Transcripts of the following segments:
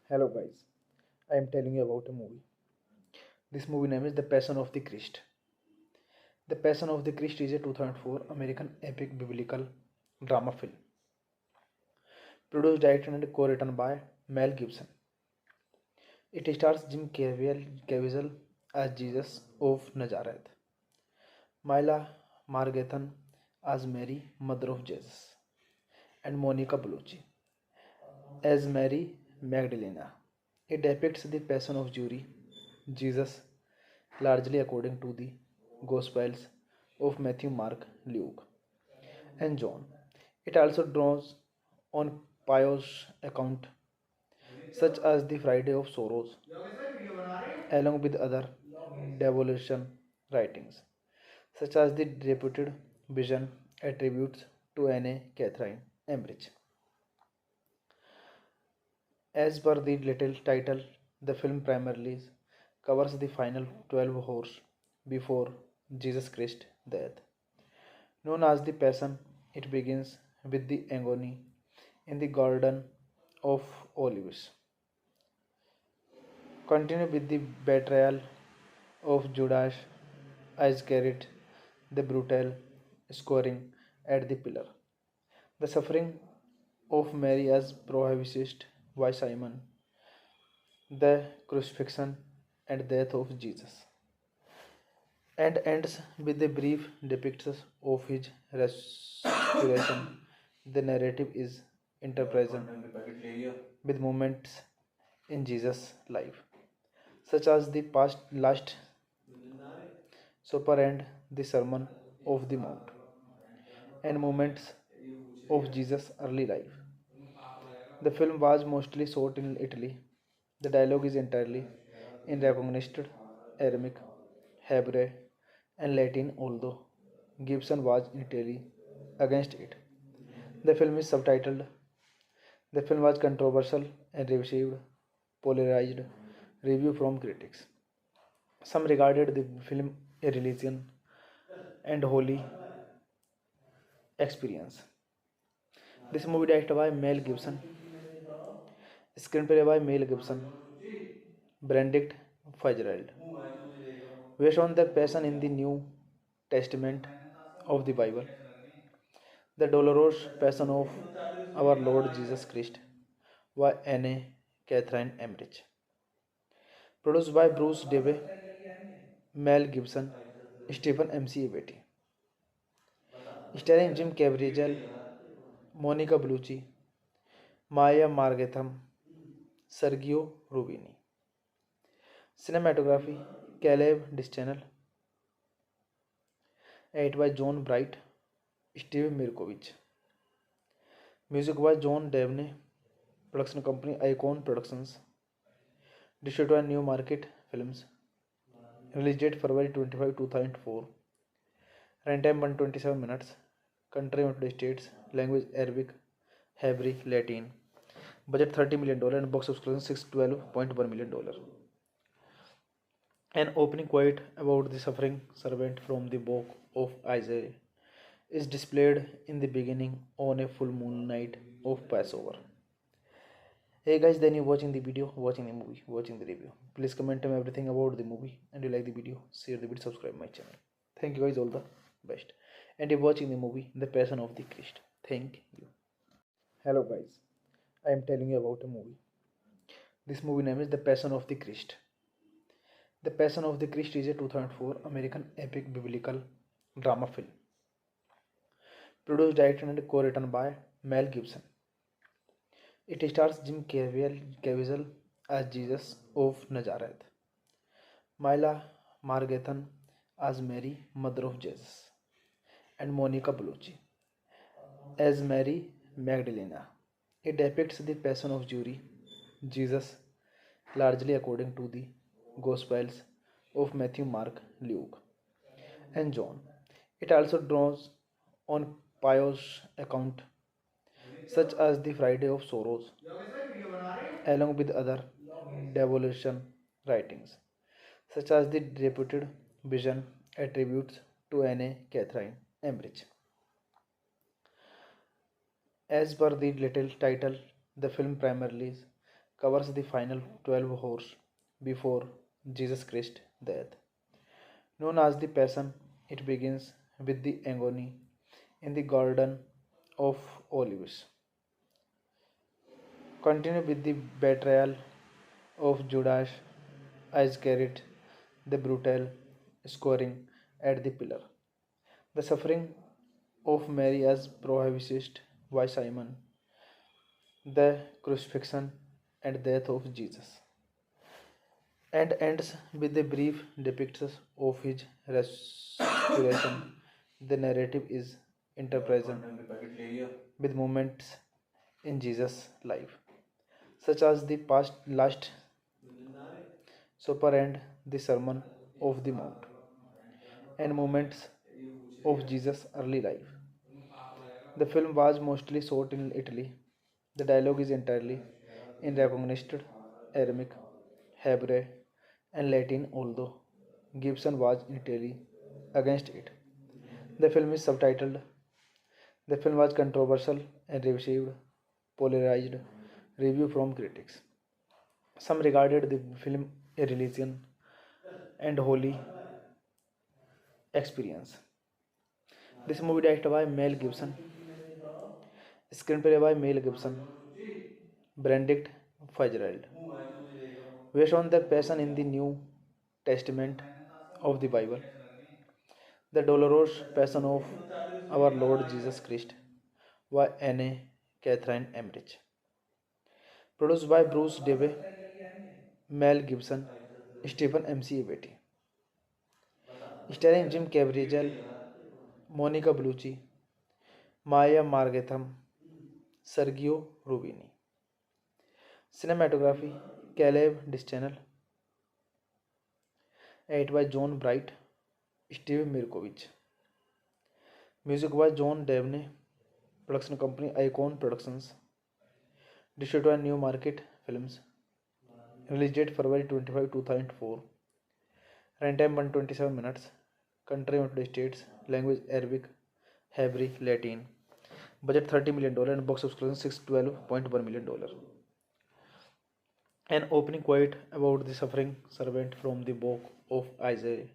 Hello guys, I am telling you about a movie. This movie name is The Passion of the Christ. The Passion of the Christ is a 2004 American epic biblical drama film, produced, directed and co-written by Mel Gibson. It stars Jim Caviezel as Jesus of Nazareth, Myla Margathan as Mary, mother of Jesus, and Monica Bellucci as Mary Magdalena. It depicts the passion of Jesus, largely according to the Gospels of Matthew, Mark, Luke, and John. It also draws on pious accounts such as the Friday of Sorrows, along with other devotion writings, such as the reputed vision attributes to Anne Catherine Emmerich. As per the little title, the film primarily covers the final 12 hours before Jesus Christ's death. Known as the Passion, it begins with the agony in the Garden of Olives, continue with the betrayal of Judas Iscariot, the brutal scoring at the pillar, the suffering of Mary as prohibited by Simon, the crucifixion and death of Jesus, and ends with a brief depiction of his restoration. The narrative is interpresent with moments in Jesus' life, such as the past last supper and the Sermon of the Mount, and moments of Jesus' early life. The film was mostly shot in Italy. The dialogue is entirely in recognized Aramaic, Hebrew, and Latin, although Gibson was entirely against it. The film is subtitled. The film was controversial and received polarized review from critics. Some regarded the film a religion and holy experience. This movie directed by Mel Gibson, screenplay by Mel Gibson, Benedict Fitzgerald, based on the passion in the New Testament of the Bible, the dolorous passion of our Lord Jesus Christ by Anne Catherine Emmerich, produced by Bruce Debe, Mel Gibson, Stephen MC Beatty. Starring Jim Caviezel, Monica Bellucci, Maya Margatham, Sergio Rubini. Cinematography Caleb Dischanel. Edited by John Bright, Steve Mirkovich. Music by John Devney. Production company Icon Productions. Distributed by New Market Films. Release date February 25, 2004. Runtime 127 minutes. Country United States. Language Arabic, Hebrew, Latin. Budget $30 million and box office collection $612.1 million. An opening quote about the suffering servant from the book of Isaiah is displayed in the beginning on a full moon night of Passover. Hey guys, then you watching the video, watching the movie, watching the review. Please comment on everything about the movie, and you like the video, share the video, subscribe my channel. Thank you guys, all the best. And you're watching the movie The Passion of the Christ. Thank you. Hello guys, I am telling you about a movie. This movie name is The Passion of the Christ. The Passion of the Christ is a 2004 American epic biblical drama film. Produced, directed, and co-written by Mel Gibson. It stars Jim Caviezel as Jesus of Nazareth, Mila Margarethan as Mary, mother of Jesus, and Monica Bellucci as Mary Magdalena. It depicts the passion of Jesus, largely according to the Gospels of Matthew, Mark, Luke, and John. It also draws on pious accounts such as the Friday of Sorrows, along with other devotion writings, such as the reputed vision attributes to Anne Catherine Emmerich. As per the little title, the film primarily covers the final 12 hours before Jesus Christ's death. Known as the Passion, it begins with the agony in the Garden of Olives, continue with the betrayal of Judas Iscariot, the brutal scoring at the pillar, the suffering of Mary as prohibited by Simon, the crucifixion and death of Jesus, and ends with a brief depiction of his resurrection. The narrative is interpresent with moments in Jesus' life, such as the past last supper and the Sermon of the Mount, and moments of Jesus' early life. The film was mostly shot in Italy. The dialogue is entirely in recognized Aramaic, Hebrew, and Latin, although Gibson was entirely against it. The film is subtitled. The film was controversial and received polarized review from critics. Some regarded the film a religion and holy experience. This movie directed by Mel Gibson, screenplay by Mel Gibson, Benedict Fitzgerald, based on the passion in the New Testament of the Bible, the dolorous passion of our Lord Jesus Christ by Anne Catherine Emmerich. Produced by Bruce Debe, Mel Gibson, Stephen MC Beatty. Starring Jim Caviezel, Monica Bellucci, Maya Margatham, Sergio Rubini. Cinematography Caleb Dischanel. Edited by John Bright, Steve Mirkovich. Music by John Devney. Production company Icon Productions. Distributed by New Market Films. Release date February 25, 2004. Runtime 127 minutes. Country United States. Language Arabic, Hebrew, Latin. Budget $30 million and box office collection $612.1 million. An opening quote about the suffering servant from the book of Isaiah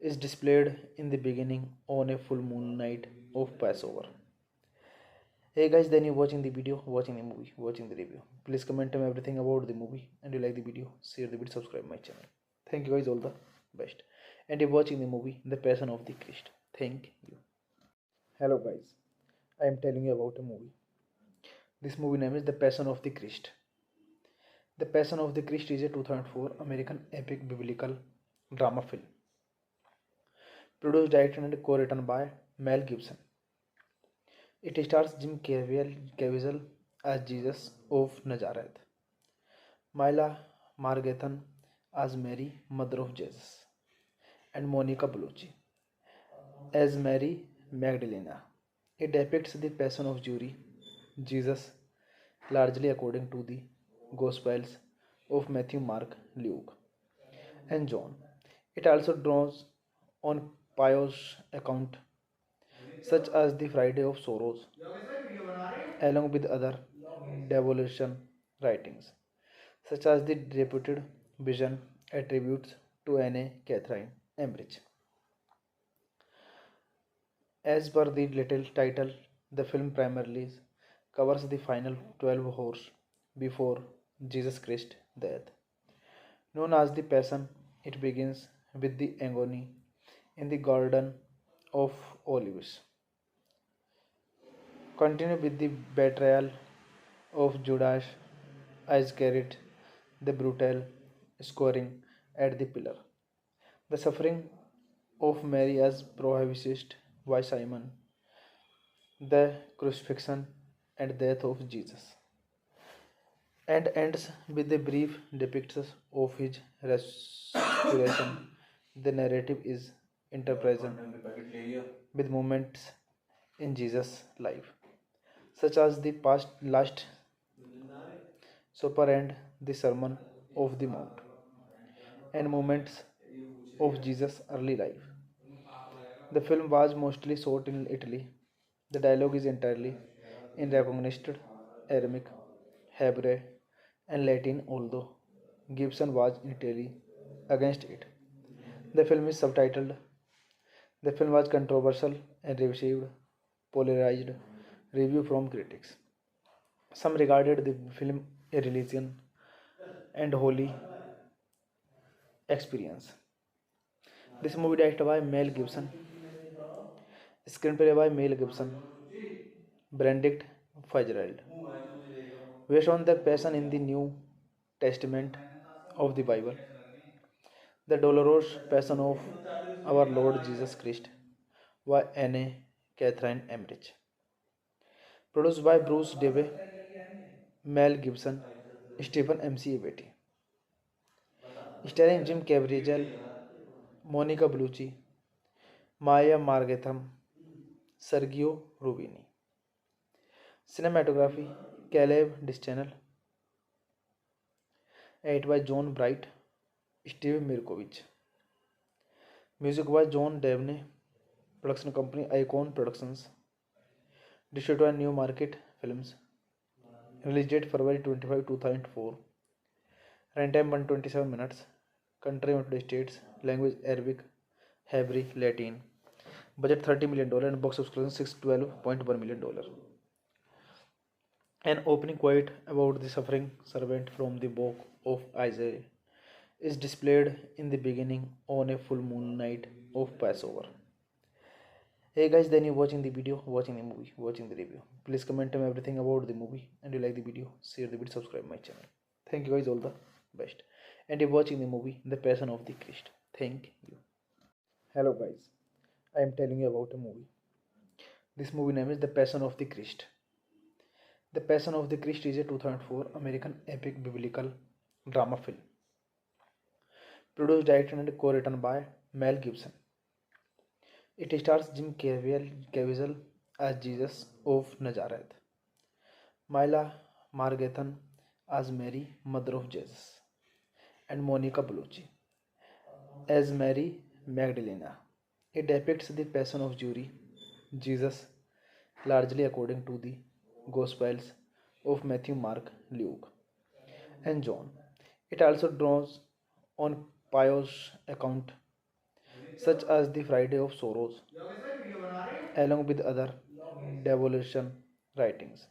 is displayed in the beginning on a full moon night of Passover. Hey guys, then you're watching the video, watching the movie, watching the review. Please comment on everything about the movie, and you like the video, share the video, subscribe my channel. Thank you guys, all the best. and you're watching the movie The Passion of the Christ. Thank you. Hello guys, I am telling you about a movie. This movie name is The Passion of the Christ. The Passion of the Christ is a 2004 American epic biblical drama film, produced, directed, and co-written by Mel Gibson. It stars Jim Caviezel as Jesus of Nazareth, Myla Margethan as Mary, mother of Jesus, and Monica Bellucci as Mary Magdalena. It depicts the passion of Jesus, largely according to the Gospels of Matthew, Mark, Luke, and John. It also draws on pious accounts such as the Friday of Sorrows, along with other devotion writings, such as the reputed vision attributes to Anne Catherine Emmerich. As per the little title, the film primarily covers the final 12 hours before Jesus Christ's death. Known as the Passion, it begins with the agony in the Garden of Olives, continue with the betrayal of Judas Iscariot, the brutal scoring at the pillar, the suffering of Mary as prohibited by Simon, the crucifixion and death of Jesus, and ends with a brief depiction of his resurrection. The narrative is interpresent with moments in Jesus' life, such as the past last supper and the Sermon of the Mount, and moments of Jesus' early life. The film was mostly shot in Italy. The dialogue is entirely in recognized Aramaic, Hebrew, and Latin, although Gibson was initially against it. The film is subtitled. The film was controversial and received polarized review from critics. Some regarded the film a religion and holy experience. This movie directed by Mel Gibson, screenplay by Mel Gibson, Benedict Fitzgerald, based on the passion in the New Testament of the Bible, the dolorous passion of our Lord Jesus Christ by Anne Catherine Emmerich, produced by Bruce Debe, Mel Gibson, Stephen M.C. Beatty, starring Jim Caviezel, Monica Bellucci, Maya Margatham, Sergio Rubini. Cinematography Caleb Distanel, edited by John Bright, Steve Mirkovich. Music by John Devney, production company Icon Productions, distributed by New Market Films. Release date February 25, 2004. Runtime 127 minutes. Country United States. Language Arabic, Hebrew, Latin. Budget $30 million and box office collection $612.1 million. An opening quote about the suffering servant from the book of Isaiah is displayed in the beginning on a full moon night of Passover. Hey guys, then you're watching the video, watching the movie, watching the review. Please comment on everything about the movie, and you like the video, share the video, subscribe my channel. Thank you guys, all the best. And you're watching the movie The Passion of the Christ. Thank you. Hello guys, I am telling you about a movie. This movie name is The Passion of the Christ. The Passion of the Christ is a 2004 American epic biblical drama film, produced, directed, and co-written by Mel Gibson. It stars Jim Caviezel as Jesus of Nazareth, Myla Margethan as Mary, mother of Jesus, and Monica Bellucci as Mary Magdalena. It depicts the passion of Jesus, largely according to the Gospels of Matthew, Mark, Luke, and John. It also draws on pious accounts such as the Friday of Sorrows, along with other devotion writings,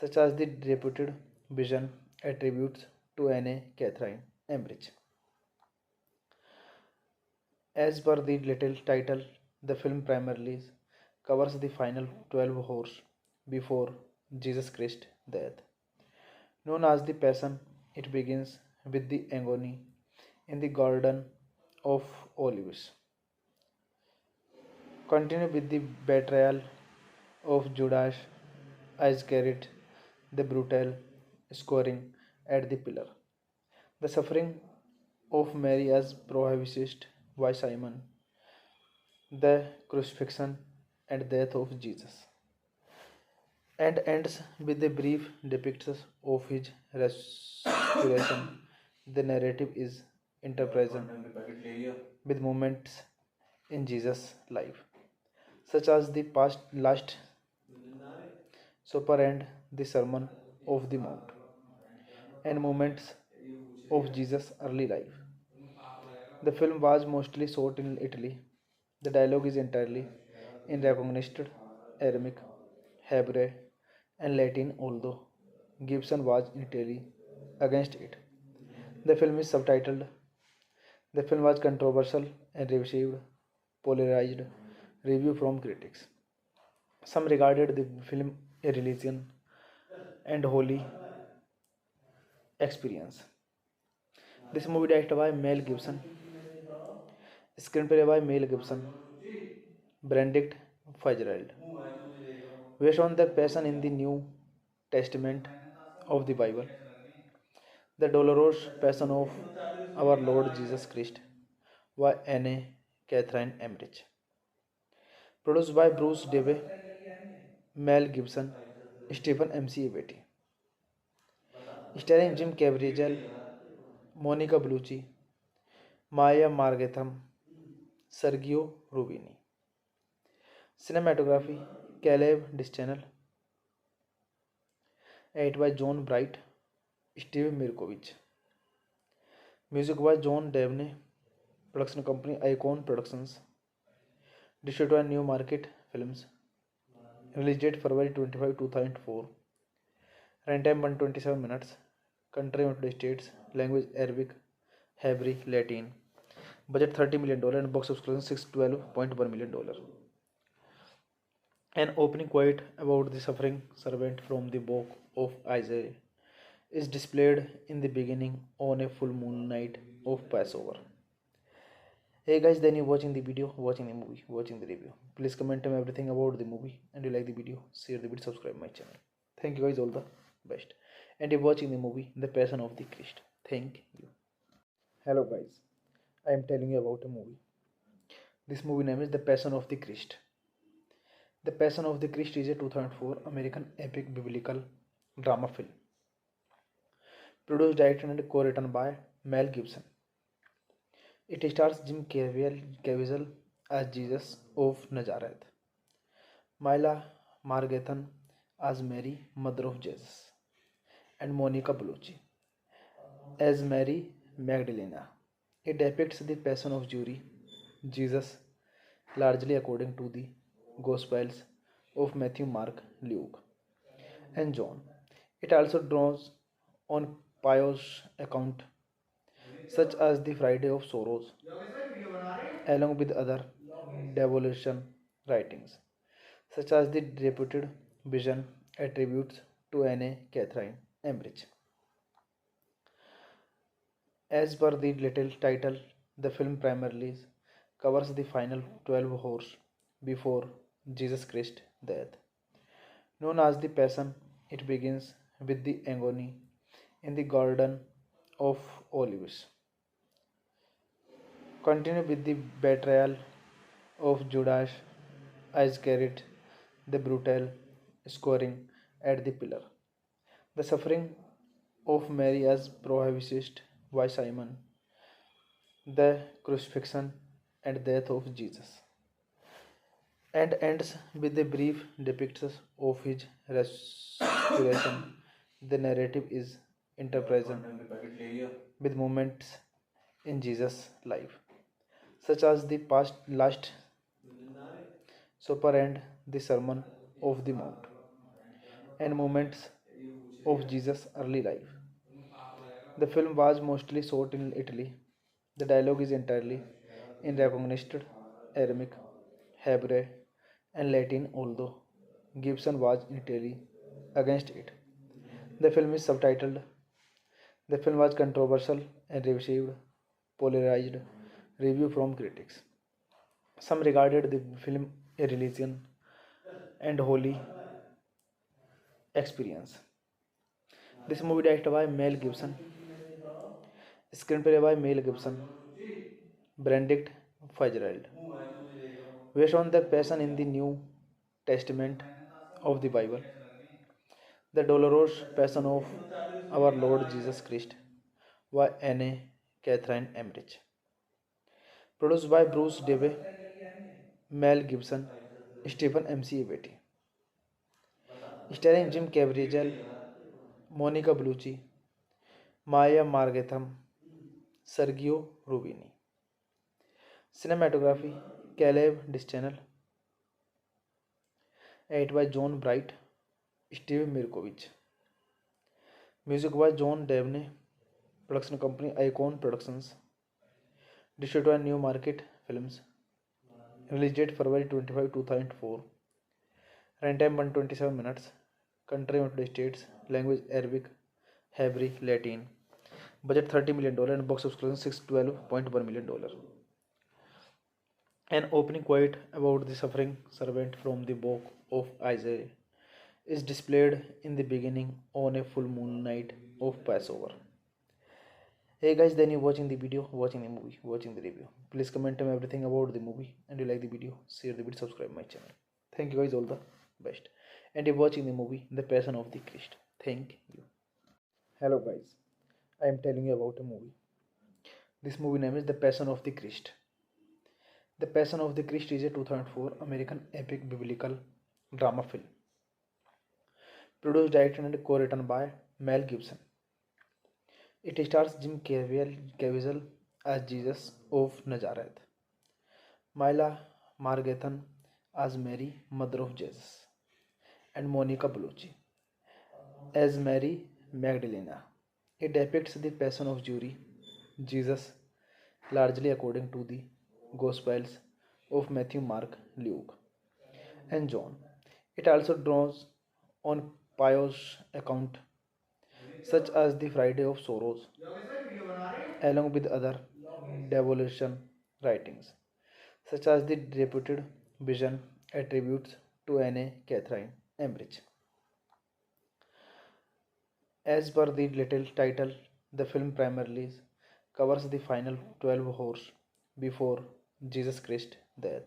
such as the reputed vision attributes to Anne Catherine Emmerich. As per the little title, the film primarily covers the final 12 hours before Jesus Christ's death. Known as the Passion, it begins with the agony in the Garden of Olives, continue with the betrayal of Judas Iscariot, the brutal scoring at the pillar, the suffering of Mary as prohibited by Simon, the crucifixion and death of Jesus, and ends with a brief depiction of his resurrection. The narrative is interpresent with moments in Jesus' life, such as the past last supper and the Sermon of the Mount, and moments of Jesus' early life. The film was mostly shot in Italy. The dialogue is entirely in recognized Aramaic, Hebrew, and Latin, although Gibson was entirely against it. The film is subtitled. The film was controversial and received polarized review from critics. Some regarded the film a religion and holy experience. This movie directed by Mel Gibson, screenplay by Mel Gibson, Benedict Fitzgerald, based on the passion in the New Testament of the Bible, the dolorous passion of our Lord Jesus Christ by Anne Catherine Emmerich. Produced by Bruce Debe, Mel Gibson, Stephen M.C. Beatty. Starring Jim Caviezel, Monica Bellucci, Maya Margatham, Sergio Rubini. Cinematography, Caleb Dischanel. Edited by John Bright, Steve Mirkovich. Music by John Devney. Production company Icon Productions. Distributed by New Market Films. Release date February 25, 2004. Runtime 127 minutes. Country United States. Language Arabic, Hebrew, Latin. Budget $30 million and box office collection $612.1 million. An opening quote about the suffering servant from the book of Isaiah is displayed in the beginning on a full moon night of Passover. Hey guys, then you watching the video, watching the movie, watching the review. Please comment on everything about the movie, and you like the video, share the video, subscribe my channel. Thank you guys, all the best. And you're watching the movie The Passion of the Christ. Thank you. Hello guys, I am telling you about a movie. This movie name is The Passion of the Christ. The Passion of the Christ is a 2004 American epic biblical drama film. Produced, directed, and co-written by Mel Gibson. It stars Jim Caviezel as Jesus of Nazareth, Mila Margathan as Mary, mother of Jesus, and Monica Bellucci as Mary Magdalena. It depicts the passion of Jesus, largely according to the Gospels of Matthew, Mark, Luke, and John. It also draws on pious accounts such as the Friday of Sorrows, along with other devotion writings, such as the reputed vision attributes to Anne Catherine Emmerich. As per the little title, the film primarily covers the final 12 hours before Jesus Christ's death. Known as the Passion, it begins with the agony in the Garden of Olives, continue with the betrayal of Judas Iscariot, the brutal scoring at the pillar, the suffering of Mary as prohibited by Simon, the crucifixion and death of Jesus, and ends with a brief depiction of his resurrection. The narrative is interpresent with moments in Jesus' life, such as the past last supper and the Sermon of the Mount, and moments of Jesus' early life. The film was mostly shot in Italy. The dialogue is entirely in recognized Aramaic, Hebrew, and Latin, although Gibson was entirely against it. The film is subtitled. The film was controversial and received polarized review from critics. Some regarded the film a religion and holy experience. This movie directed by Mel Gibson, screenplay by Mel Gibson, Benedict Fitzgerald, based on the passion in the New Testament of the Bible, the dolorous passion of our Lord Jesus Christ by Anne Catherine Emmerich. Produced by Bruce Debe, Mel Gibson, Stephen M.C. Beatty. Starring Jim Caviezel, Monica Bellucci, Maya Margatham, Sergio Rubini. Cinematography Caleb Distanel. Edited by John Bright, Steve Mirkovich. Music by John Devney. Production company Icon Productions. Distributed by New Market Films. Release date February 25, 2004. Runtime 127 minutes. Country United States. Language Arabic, Hebrew, Latin. Budget $30 million and box office collection $612.1 million. An opening quote about the suffering servant from the book of Isaiah is displayed in the beginning on a full moon night of Passover. Hey guys, then you watching the video, watching the movie, watching the review. Please comment on everything about the movie, and you like the video, share the video, subscribe my channel. Thank you guys, all the best. And you're watching the movie The Passion of the Christ. Thank you. Hello guys, I am telling you about a movie. This movie name is The Passion of the Christ. The Passion of the Christ is a 2004 American epic biblical drama film. Produced, directed and co-written by Mel Gibson. It stars Jim Caviezel as Jesus of Nazareth, Mila Margarethan as Mary, mother of Jesus, and Monica Bellucci as Mary Magdalena. It depicts the passion of Jesus, largely according to the Gospels of Matthew, Mark, Luke, and John. It also draws on pious accounts such as the Friday of Sorrows, along with other devotion writings, such as the reputed vision attributes to Anne Catherine Emmerich. As per the little title, the film primarily covers the final 12 hours before Jesus Christ's death.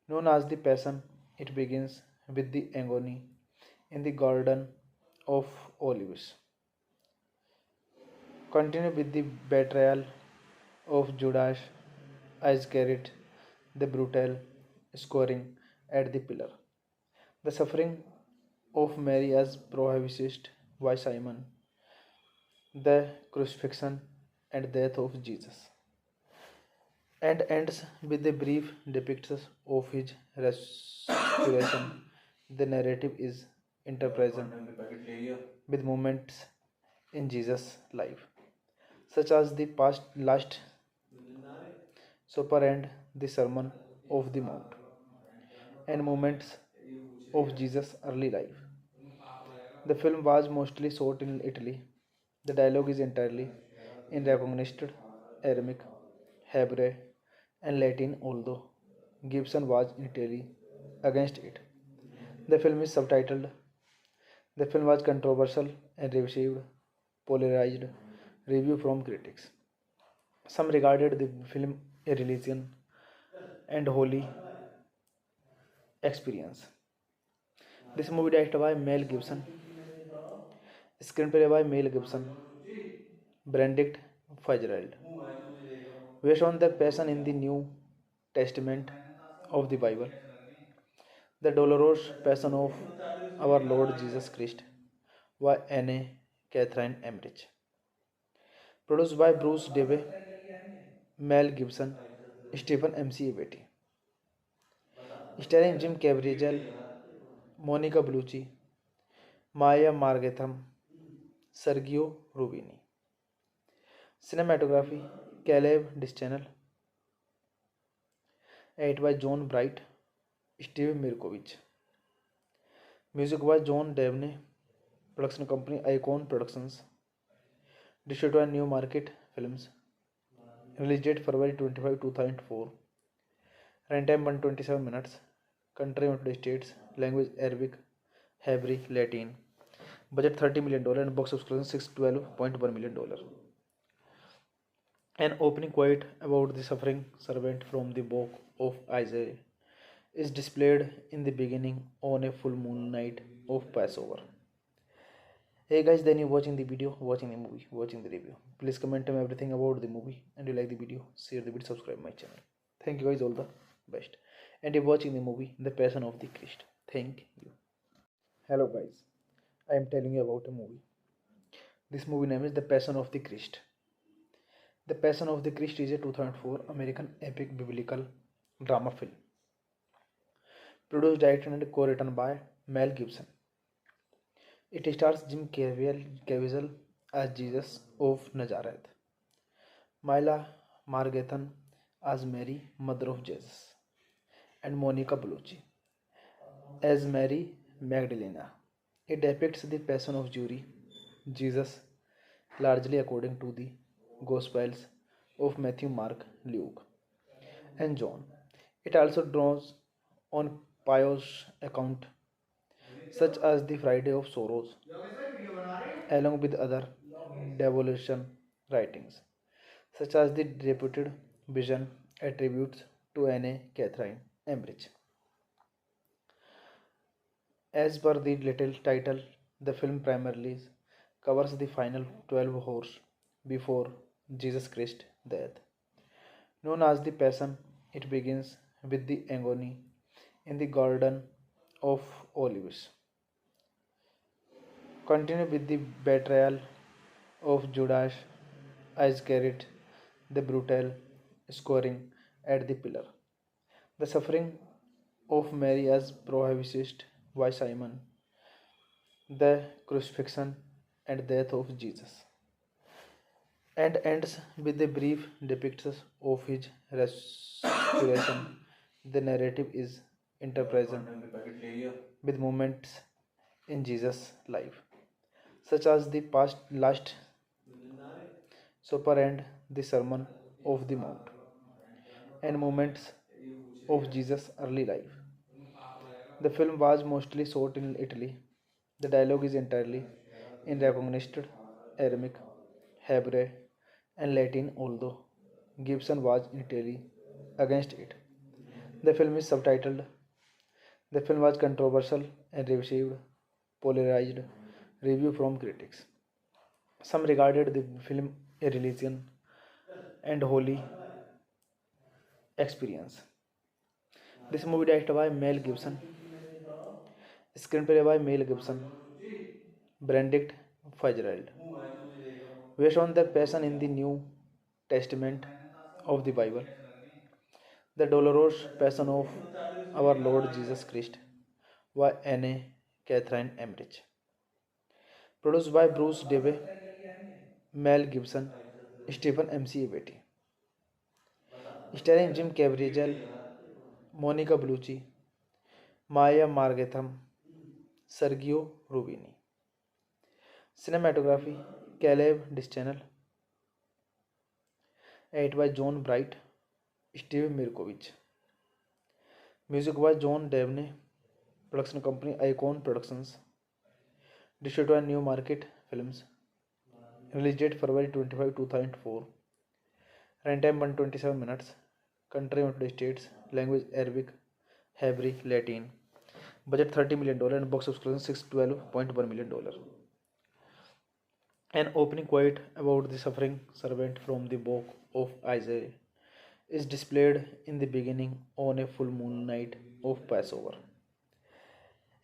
Known as the Passion, it begins with the agony in the Garden of Olives, continue with the betrayal of Judas Iscariot, the brutal scoring at the pillar, the suffering of Mary as prohibited by Simon, the crucifixion and death of Jesus, and ends with a brief depiction of his restoration. The narrative is interpreted with moments in Jesus' life, such as the past last supper and the Sermon of the Mount, and moments of Jesus' early life. The film was mostly shot in Italy. The dialogue is entirely in recognized Aramaic, Hebrew, and Latin, although Gibson was entirely against it. The film is subtitled. The film was controversial and received polarized review from critics. Some regarded the film a religion and holy experience. This movie directed by Mel Gibson, screenplay by Mel Gibson, Benedict Fitzgerald, based on the passion in the New Testament of the Bible, the dolorous passion of our Lord Jesus Christ by Anne Catherine Emmerich. Produced by Bruce Debe, Mel Gibson, Stephen M.C. Beatty. Starring Jim Caviezel, Monica Bellucci, Maya Margatham, Sergio Rubini. Cinematography Caleb Distanel. Edited by John Bright, Steve Mirkovich. Music by John Devney. Production company Icon Productions. Distributed by New Market Films. Release date February 25, 2004. Runtime 127 minutes. Country United States. Language Arabic, Hebrew, Latin. Budget $30 million and box office collection $612.1 million. An opening quote about the suffering servant from the book of Isaiah is displayed in the beginning on a full moon night of Passover. Hey guys, then you watching the video, watching the movie, watching the review. Please comment on everything about the movie, and you like the video, share the video, subscribe my channel. Thank you guys, all the best. And you're watching the movie The Passion of the Christ. Thank you. Hello guys, I am telling you about a movie. This movie name is The Passion of the Christ. The Passion of the Christ is a 2004 American epic biblical drama film. Produced, directed, and co-written by Mel Gibson. It stars Jim Caviezel as Jesus of Nazareth, Mila Margarethan as Mary, mother of Jesus, and Monica Bellucci as Mary Magdalena. It depicts the passion of Jesus, largely according to the Gospels of Matthew, Mark, Luke, and John. It also draws on pious accounts such as the Friday of Sorrows, along with other devotion writings, such as the reputed vision attributes to Anne Catherine Emmerich. As per the little title, the film primarily covers the final 12 hours before Jesus Christ's death. Known as the Passion, it begins with the agony in the Garden of Olives, continue with the betrayal of Judas Iscariot, the brutal scoring at the pillar, the suffering of Mary as prohibited by Simon, the crucifixion and death of Jesus, and ends with a brief depiction of his resurrection. The narrative is interpresent with moments in Jesus' life, such as the past last supper and the Sermon of the Mount, and moments of Jesus' early life. The film was mostly shot in Italy. The dialogue is entirely in recognized Aramaic, Hebrew, and Latin, although Gibson was initially against it. The film is subtitled. The film was controversial and received polarized review from critics. Some regarded the film a religion and holy experience. This movie directed by Mel Gibson, screenplay by Mel Gibson, Benedict Fitzgerald, based on the passion in the New Testament of the Bible, the dolorous passion of our Lord Jesus Christ by Anne Catherine Emmerich. Produced by Bruce Debe, Mel Gibson, Stephen M.C. Beatty. Starring Jim Caviezel, Monica Bellucci, Maya Margatham, Sergio Rubini. Cinematography Caleb Dischanel. Edited by John Bright, Steve Mirkovich. Music by John Devney. Production company Icon Productions. Distributed by New Market Films. Release date February 25, 2004. Runtime 127 minutes. Country United States. Language Arabic, Hebrew, Latin. Budget $30 million and box office collection $612.1 million. An opening quote about the suffering servant from the book of Isaiah is displayed in the beginning on a full moon night of Passover.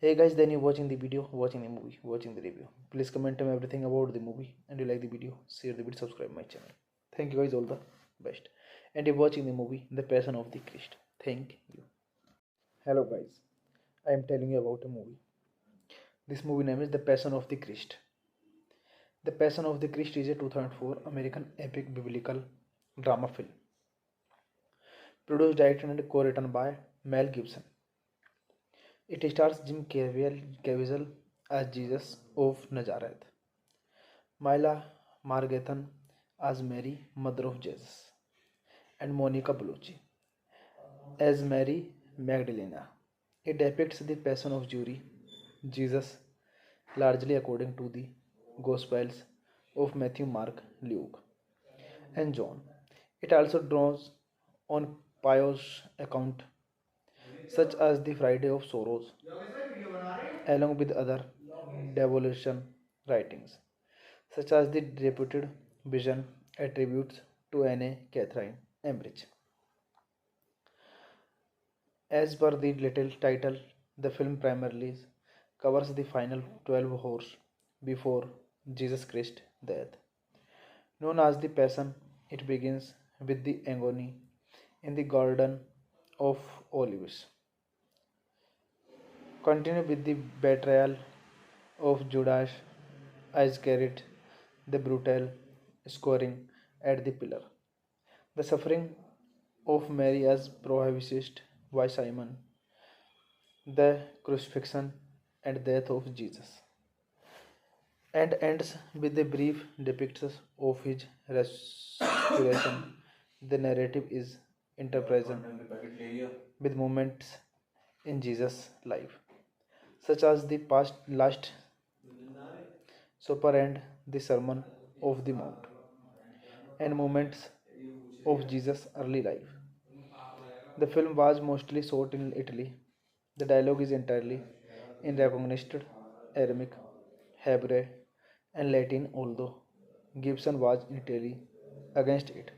Hey guys, then you're watching the video, watching the movie, watching the review. Please comment on everything about the movie, and you like the video, share the video, subscribe my channel. Thank you guys, all the best. And you're watching the movie The Passion of the Christ. Thank you. Hello guys, I am telling you about a movie. This movie name is The Passion of the Christ. The Passion of the Christ is a 2004 American epic biblical drama film. Produced, directed, and co-written by Mel Gibson. It stars Jim Caviezel as Jesus of Nazareth, Mila Margathan as Mary, mother of Jesus, and Monica Bellucci as Mary Magdalena. It depicts the passion of Jesus, largely according to the Gospels of Matthew, Mark, Luke, and John. It also draws on pious accounts such as the Friday of Sorrows, along with other devolution writings, such as the reputed vision attributes to Anne Catherine Emmerich. As per the little title, the film primarily covers the final 12 hours before Jesus Christ's death. Known as the Passion, it begins with the agony in the Garden of Olives, continue with the betrayal of Judas Iscariot, the brutal scoring at the pillar, the suffering of Mary as prohibited by Simon, the crucifixion and death of Jesus, and ends with a brief depiction of his resurrection. The narrative is interpresent with moments in Jesus' life, such as the past last supper and the Sermon of the Mount, and moments of Jesus' early life. The film was mostly shot in Italy. The dialogue is entirely in recognized Aramaic, Hebrew, and Latin, although Gibson was initially against it.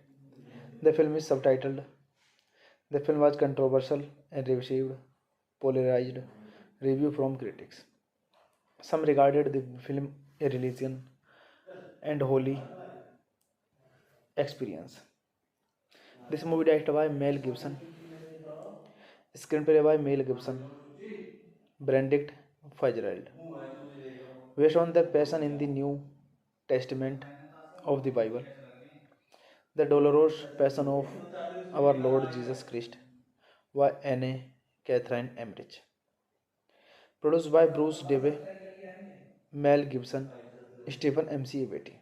The film is subtitled. The film was controversial and received polarized review from critics. Some regarded the film a religion and holy experience. This movie directed by Mel Gibson, screenplay by Mel Gibson, Benedict Fitzgerald, based on the passion in the New Testament of the Bible, the dolorous passion of our Lord Jesus Christ by Anne Catherine Emmerich. Produced by Bruce Debe, Mel Gibson, Stephen M.C. Beatty.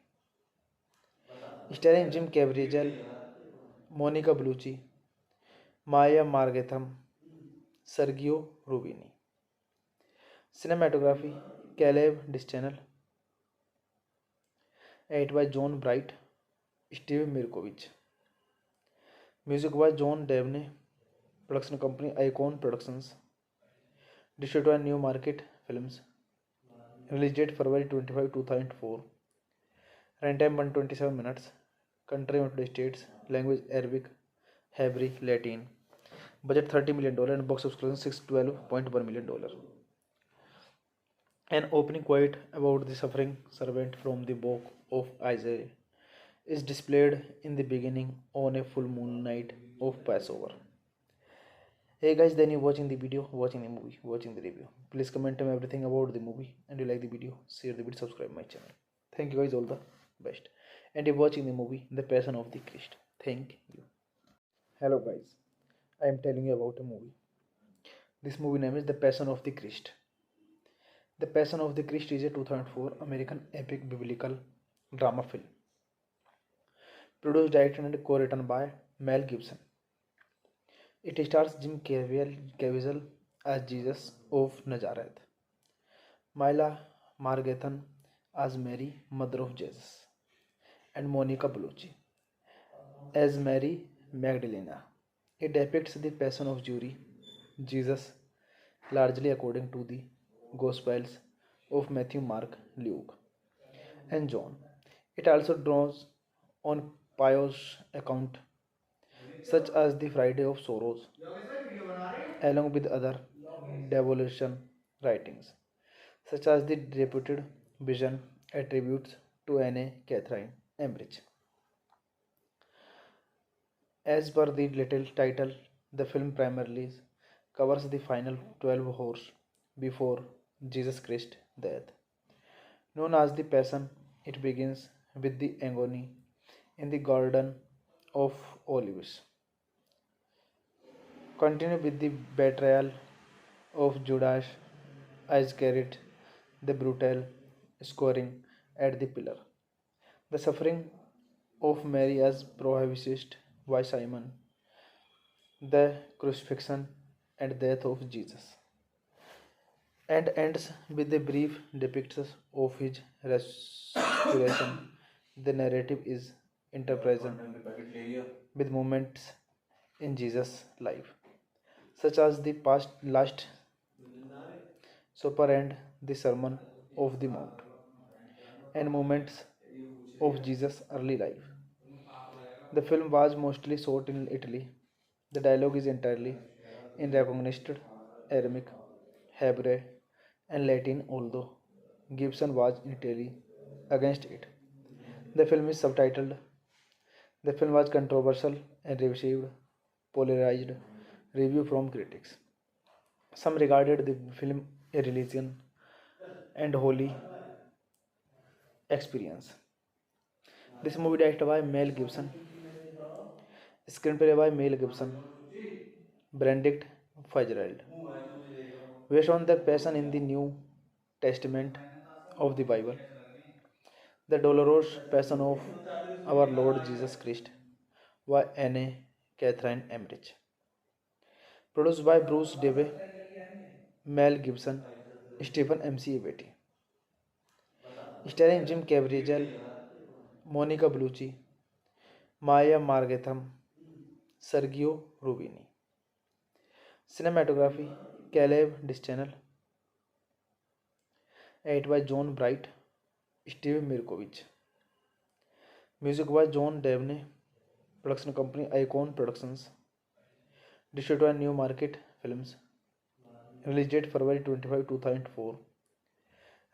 Starring Jim Caviezel, Monica Bellucci, Maya Margatham, Sergio Rubini. Cinematography, Caleb Distanel. Edited by John Bright, Steve Mirkovich. Music by John Devney. Production company Icon Productions. Distributed by New Market Films. Release date February 25, 2004. Runtime 127 minutes. Country United States. Language Arabic, Hebrew, Latin. Budget $30 million and box office collection $612.1 million. An opening quote about the suffering servant from the book of Isaiah is displayed in the beginning on a full moon night of Passover. Hey guys, then you watching the video, watching the movie, watching the review. Please comment on everything about the movie, and you like the video, share the video, subscribe my channel. Thank you guys, all the best. And you're watching the movie The Passion of the Christ. Thank you. Hello guys, I am telling you about a movie. This movie name is The Passion of the Christ. The Passion of the Christ is a 2004 American epic biblical drama film. Produced, directed, and co-written by Mel Gibson. It stars Jim Caviezel as Jesus of Nazareth, Mila Margathan as Mary, mother of Jesus, and Monica Bellucci as Mary Magdalena. It depicts the passion of Jesus, largely according to the Gospels of Matthew, Mark, Luke, and John. It also draws on pious accounts such as the Friday of Sorrows, along with other devolution writings, such as the reputed vision attributes to Anne Catherine Emmerich. As per the little title, the film primarily covers the final 12 hours before Jesus Christ's death. Known as the Passion, it begins with the agony in the Garden of Olives, Continue with the betrayal of Judas Iscariot, the brutal scoring at the pillar, the suffering of Mary as prohibited by Simon, the crucifixion and death of Jesus, and ends with a brief depiction of his resurrection. The narrative is interpresent with moments in Jesus' life, such as the past last supper and the Sermon of the Mount, and moments of Jesus' early life. The film was mostly shot in Italy. The dialogue is entirely in recognized Aramaic, Hebrew, and Latin, although Gibson was entirely against it. The film is subtitled. The film was controversial and received polarized review from critics. Some regarded the film a religion and holy experience. This movie directed by Mel Gibson, screenplay by Mel Gibson, Benedict Fitzgerald, based on the passion in the New Testament of the Bible, the dolorous passion of our Lord Jesus Christ by Anne Catherine Emmerich. Produced by Bruce Debe, Mel Gibson, Stephen M.C. Beatty. Starring Jim Caviezel, Monica Bellucci, Maya Margatham, Sergio Rubini. Cinematography, Caleb Dischanel. Edited by John Bright, Steve Mirkovich. Music by John Devney. Production company Icon Productions. Distributed by New Market Films. Release date February 25, 2004.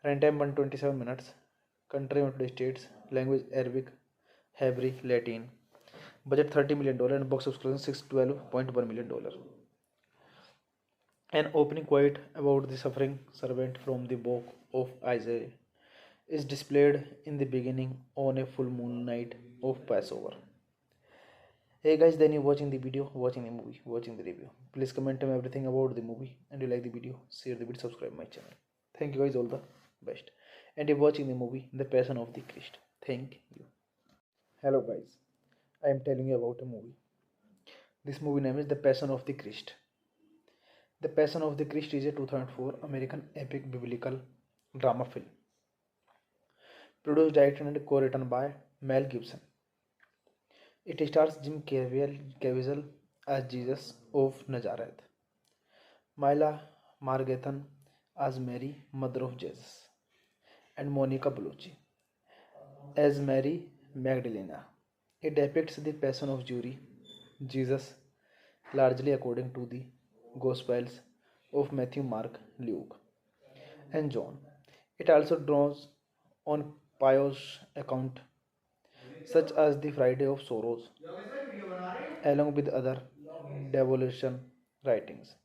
Runtime 127 minutes. Country United States. Language Arabic, Hebrew, Latin. Budget $30 million and box office collection $612.1 million. An opening quote about the suffering servant from the book of Isaiah is displayed in the beginning on a full moon night of Passover. Hey guys, then you watching the video, watching the movie, watching the review. Please comment on everything about the movie, and you like the video, share the video, subscribe my channel. Thank you guys, all the best. And you're watching the movie The Passion of the Christ. Thank you. Hello guys, I am telling you about a movie. This movie name is The Passion of the Christ. The Passion of the Christ is a 2004 American epic biblical drama film. Produced, directed, and co-written by Mel Gibson. It stars Jim Caviezel as Jesus of Nazareth, Mila Margarethan as Mary, mother of Jesus, and Monica Bellucci as Mary Magdalena. It depicts the passion of Jesus, largely according to the Gospels of Matthew, Mark, Luke, and John. It also draws on pious accounts such as the Friday of Sorrows, along with other devotion writings,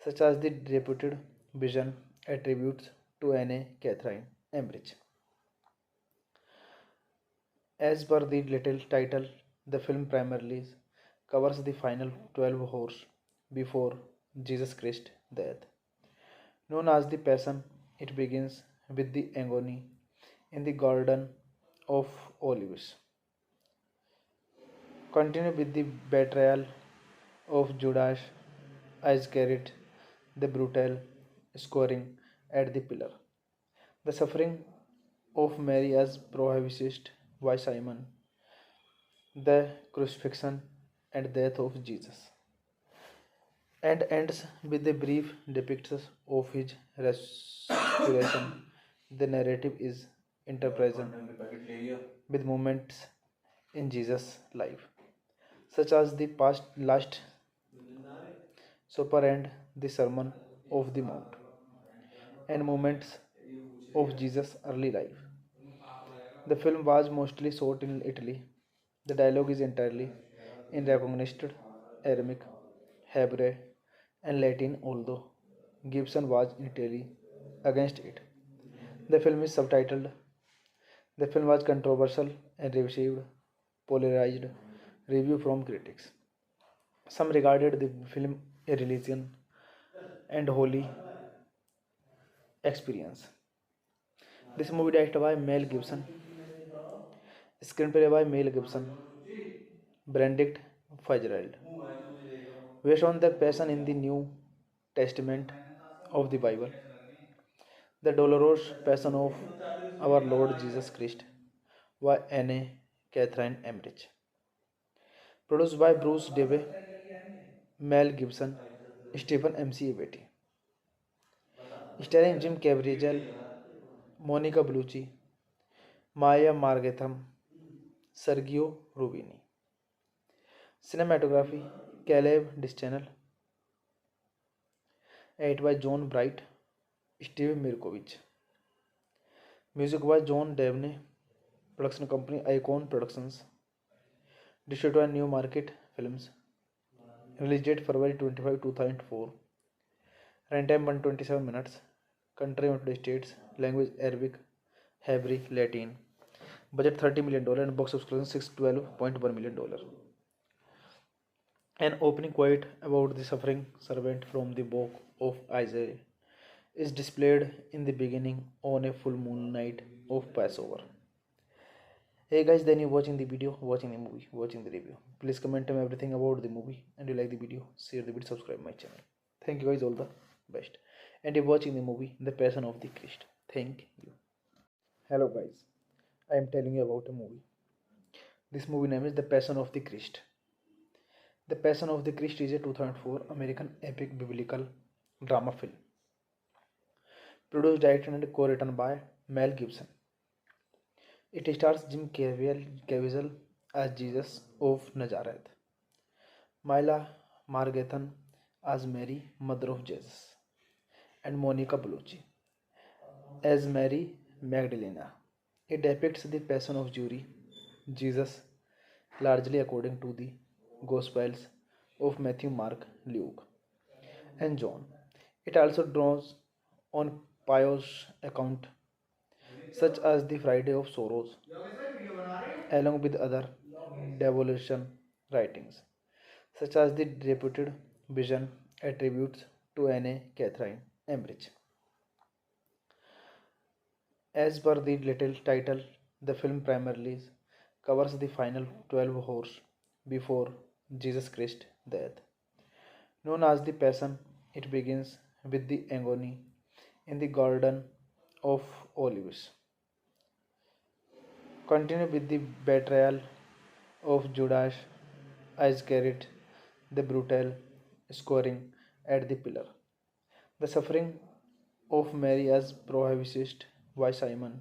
such as the reputed vision attributes to Anne Catherine Emmerich. As per the little title, the film primarily covers the final 12 hours before Jesus Christ's death. Known as the Passion, it begins with the agony in the Garden of Olives. Continue with the betrayal of Judas Iscariot, the brutal scoring at the pillar, the suffering of Mary as prohibited by Simon, the crucifixion and death of Jesus, and ends with a brief depiction of his resurrection. The narrative is interpresent with moments in Jesus' life, such as the past last supper and the Sermon of the Mount, and moments of Jesus' early life. The film was mostly shot in Italy. The dialogue is entirely in recognized Aramaic, Hebrew, and Latin, although Gibson was entirely against it. The film is subtitled. The film was controversial and received polarized review from critics. Some regarded the film a religion and holy experience. This movie directed by Mel Gibson, screenplay by Mel Gibson, Benedict Fitzgerald, based on the passion in the New Testament of the Bible, the dolorous passion of our Lord Jesus Christ by Anne Catherine Emmerich. Produced by Bruce Debe, Mel Gibson, Stephen M.C. Beatty. Starring Jim Caviezel, Monica Bellucci, Maya Margatham, Sergio Rubini. Cinematography Caleb Distanel. Edited by John Bright, Steve Mirkovich. Music by John Devney. Production company Icon Productions. Distributed by New Market Films. Release date February 25, 2004. Runtime 127 minutes. Country United States. Language Arabic, Hebrew, Latin. Budget $30 million and box office collection $612.1 million. An opening quote about the suffering servant from the book of Isaiah is displayed in the beginning on a full moon night of Passover. Hey guys, then you watching the video, watching the movie, watching the review. Please comment on everything about the movie, and you like the video, share the video, subscribe my channel. Thank you guys, all the best. And you're watching the movie The Passion of the Christ. Thank you. Hello guys, I am telling you about a movie. This movie name is The Passion of the Christ. The Passion of the Christ is a 2004 American epic biblical drama film. Produced, directed and co-written by Mel Gibson. It stars Jim Caviezel as Jesus of Nazareth, Mila Margarethan as Mary, mother of Jesus, and Monica Bellucci as Mary Magdalena. It depicts the passion of Jesus, largely according to the Gospels of Matthew, Mark, Luke, and John. It also draws on pious accounts such as the Friday of Sorrows, along with other devotion writings, such as the reputed vision attributes to Anne Catherine Emmerich. As per the little title, the film primarily covers the final 12 hours before Jesus Christ's death. Known as the Passion, it begins with the agony in the Garden of Olives, continue with the betrayal of Judas Iscariot, the brutal scoring at the pillar, the suffering of Mary as prohibited by Simon,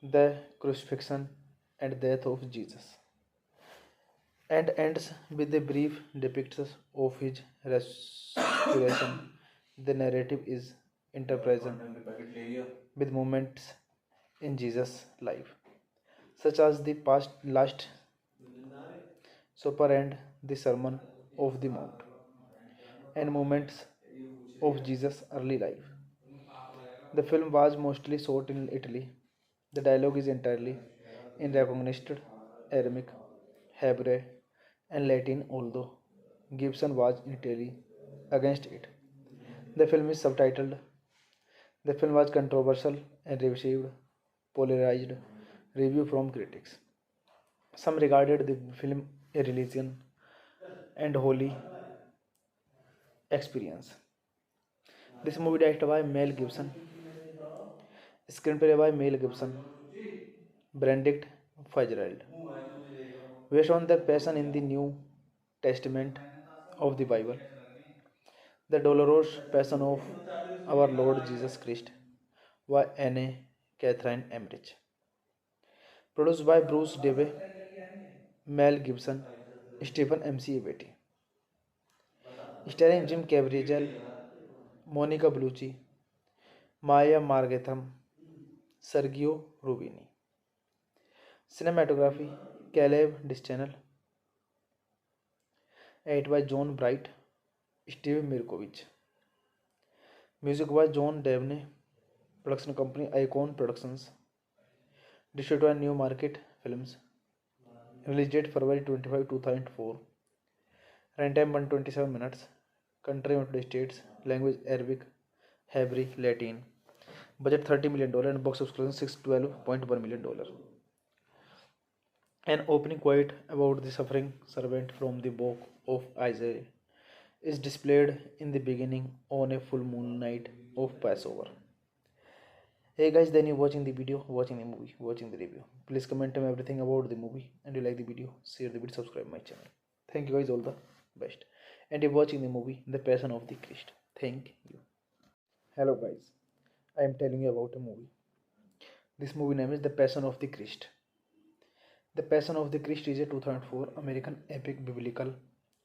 the crucifixion and death of Jesus, and ends with a brief depiction of his resurrection. The narrative is interpreted with moments in Jesus' life, such as the past last supper and the Sermon of the Mount, and moments of Jesus' early life. The film was mostly shot in Italy. The dialogue is entirely in recognized Aramaic, Hebrew, and Latin, although Gibson was entirely against it. The film is subtitled. The film was controversial and received polarized review from critics. Some regarded the film a religion and holy experience. This movie directed by Mel Gibson, screenplay by Mel Gibson, Benedict Fitzgerald, based on the passion in the New Testament of the Bible, the dolorous passion of our Lord Jesus Christ by Anne Catherine Emmerich. Produced by Bruce Debe, Mel Gibson, Stephen M.C. Beatty. Starring Jim Caviezel, Monica Bellucci, Maya Margatham, Sergio Rubini. Cinematography Caleb Distanel. Edited by John Bright, Steve Mirkovich. Music by John Devney. Production company Icon Productions. Distributed by New Market Films. Release date February 25, 2004. Runtime 127 minutes. Country United States. Language Arabic, Hebrew, Latin. Budget $30 million and box office collection $612.1 million. An opening quote about the suffering servant from the book of Isaiah is displayed in the beginning on a full moon night of Passover. Hey guys, then you're watching the video, watching the movie, watching the review. Please comment on everything about the movie and you like the video, share the video, subscribe my channel. Thank you guys, all the best. And you're watching the movie The Passion of the Christ. Thank you. Hello guys, I am telling you about a movie. This movie name is The Passion of the Christ. The Passion of the Christ is a 2004 American epic biblical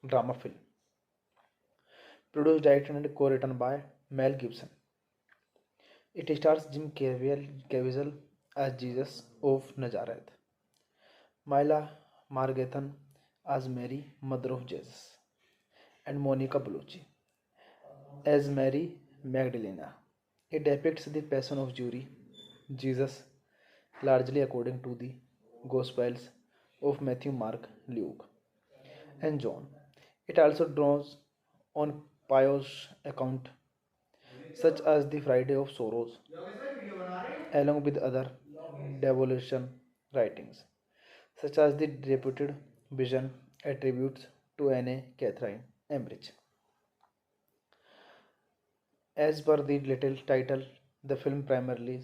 drama film. Produced, directed and co-written by Mel Gibson. It stars Jim Caviezel as Jesus of Nazareth, Mila Margarethan as Mary, mother of Jesus, and Monica Bellucci as Mary Magdalena. It depicts the passion of Jesus, largely according to the Gospels of Matthew, Mark, Luke, and John. It also draws on pious accounts such as the Friday of Sorrows, along with other devotion writings, such as the reputed vision attributes to Anne Catherine Emmerich. As per the little title, the film primarily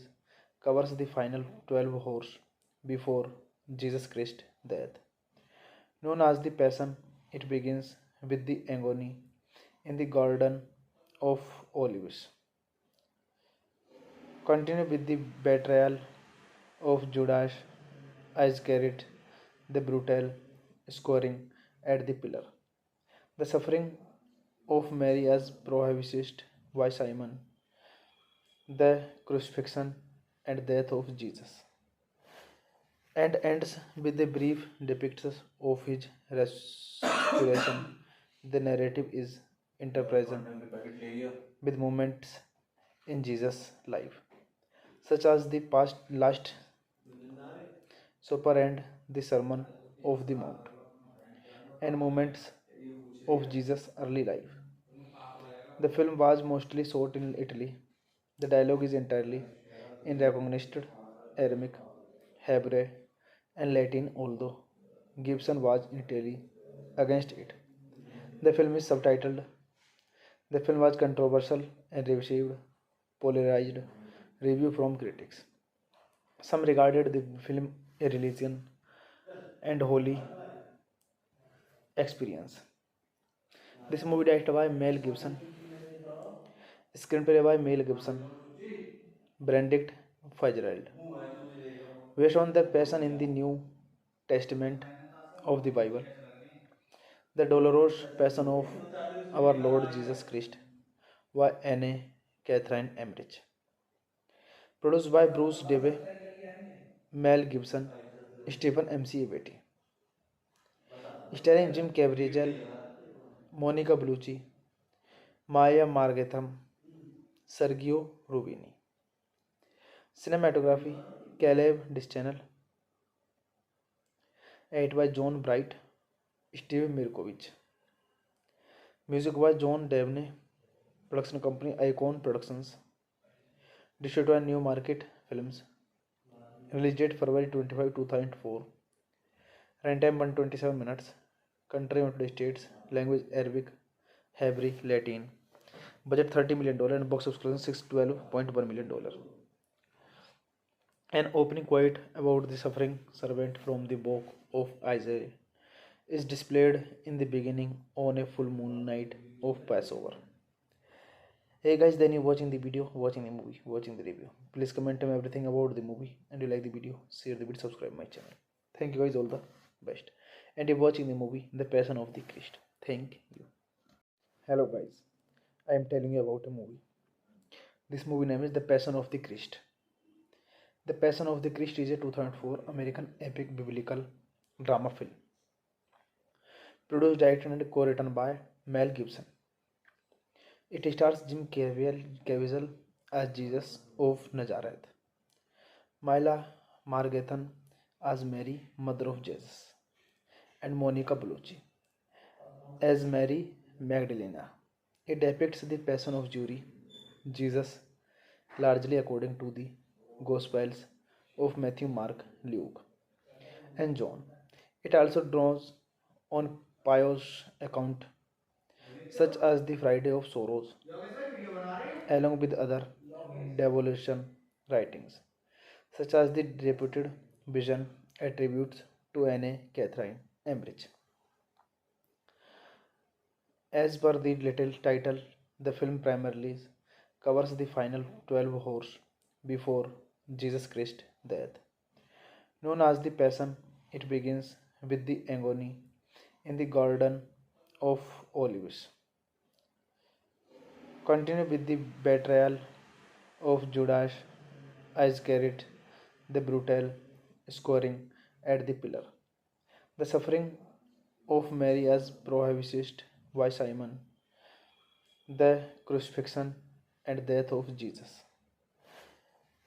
covers the final 12 hours before Jesus Christ's death. Known as the Passion, it begins with the agony in the Garden of Olives, continue with the betrayal of Judas Iscariot, the brutal scoring at the pillar, the suffering of Mary as prohibited by Simon, the crucifixion and death of Jesus, and ends with a brief depiction of his resurrection. The narrative is interpresent with moments in Jesus' life, such as the past last supper and the Sermon of the Mount, and moments of Jesus' early life. The film was mostly shot in Italy. The dialogue is entirely in recognized Aramaic, Hebrew, and Latin, although Gibson was entirely against it. The film is subtitled. The film was controversial and received polarized review from critics. Some regarded the film a religion and holy experience. This movie directed by Mel Gibson, screenplay by Mel Gibson, Benedict Fitzgerald, based on the passion in the New Testament of the Bible, the dolorous passion of our Lord Jesus Christ by Anne Catherine Emmerich. Produced by Bruce Debe, Mel Gibson, Stephen M.C. Beatty. Starring Jim Caviezel, Monica Bellucci, Maya Margatham, Sergio Rubini. Cinematography, Caleb Distanel. Edited by John Bright, Steve Mirkovich. Music by John Devney. Production company Icon Productions. Distributed by New Market Films. Release date February 25, 2004. Runtime 127 minutes. Country United States. Language Arabic, Hebrew, Latin. Budget $30 million and box office collection $612.1 million. An opening quote about the suffering servant from the book of Isaiah is displayed in the beginning on a full moon night of Passover. Hey guys, then you're watching the video, watching the movie, watching the review. Please comment on everything about the movie and you like the video, share the video, subscribe my channel. Thank you guys, all the best. And you're watching the movie The Passion of the Christ. Thank you. Hello guys, I am telling you about a movie. This movie name is The Passion of the Christ. The Passion of the Christ is a 2004 American epic biblical drama film. Produced, directed and co-written by Mel Gibson. It stars Jim Caviezel as Jesus of Nazareth, Mila Margarethan as Mary, mother of Jesus, and Monica Bellucci as Mary Magdalena. It depicts the passion of Jesus, largely according to the Gospels of Matthew, Mark, Luke, and John. It also draws on pious account such as the Friday of Sorrows, along with other devotion writings, such as the reputed vision attributes to Anne Catherine Emmerich. As per the little title, the film primarily covers the final 12 hours before Jesus Christ's death. Known as the Passion, it begins with the agony in the Garden of Olives, continue with the betrayal of Judas Iscariot, the brutal scoring at the pillar, the suffering of Mary as prohibited by Simon, the crucifixion and death of Jesus,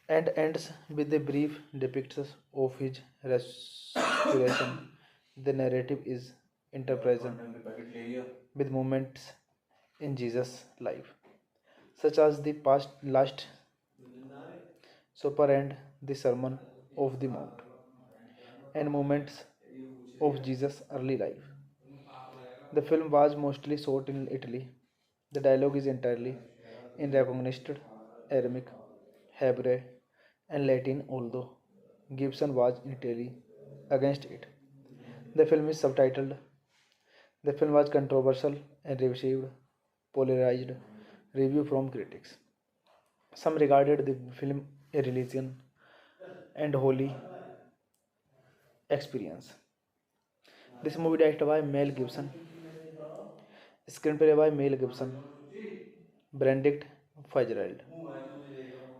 and ends with a brief depiction of his resurrection. The narrative is interpresent with moments in Jesus' life, such as the past last supper and the Sermon of the Mount, and moments of Jesus' early life. The film was mostly shot in Italy. The dialogue is entirely in recognized Aramaic, Hebrew, and Latin, although Gibson was entirely against it. The film is subtitled. The film was controversial and received polarized review from critics. Some regarded the film a religion and holy experience. This movie directed by Mel Gibson, screenplay by Mel Gibson, Benedict Fitzgerald,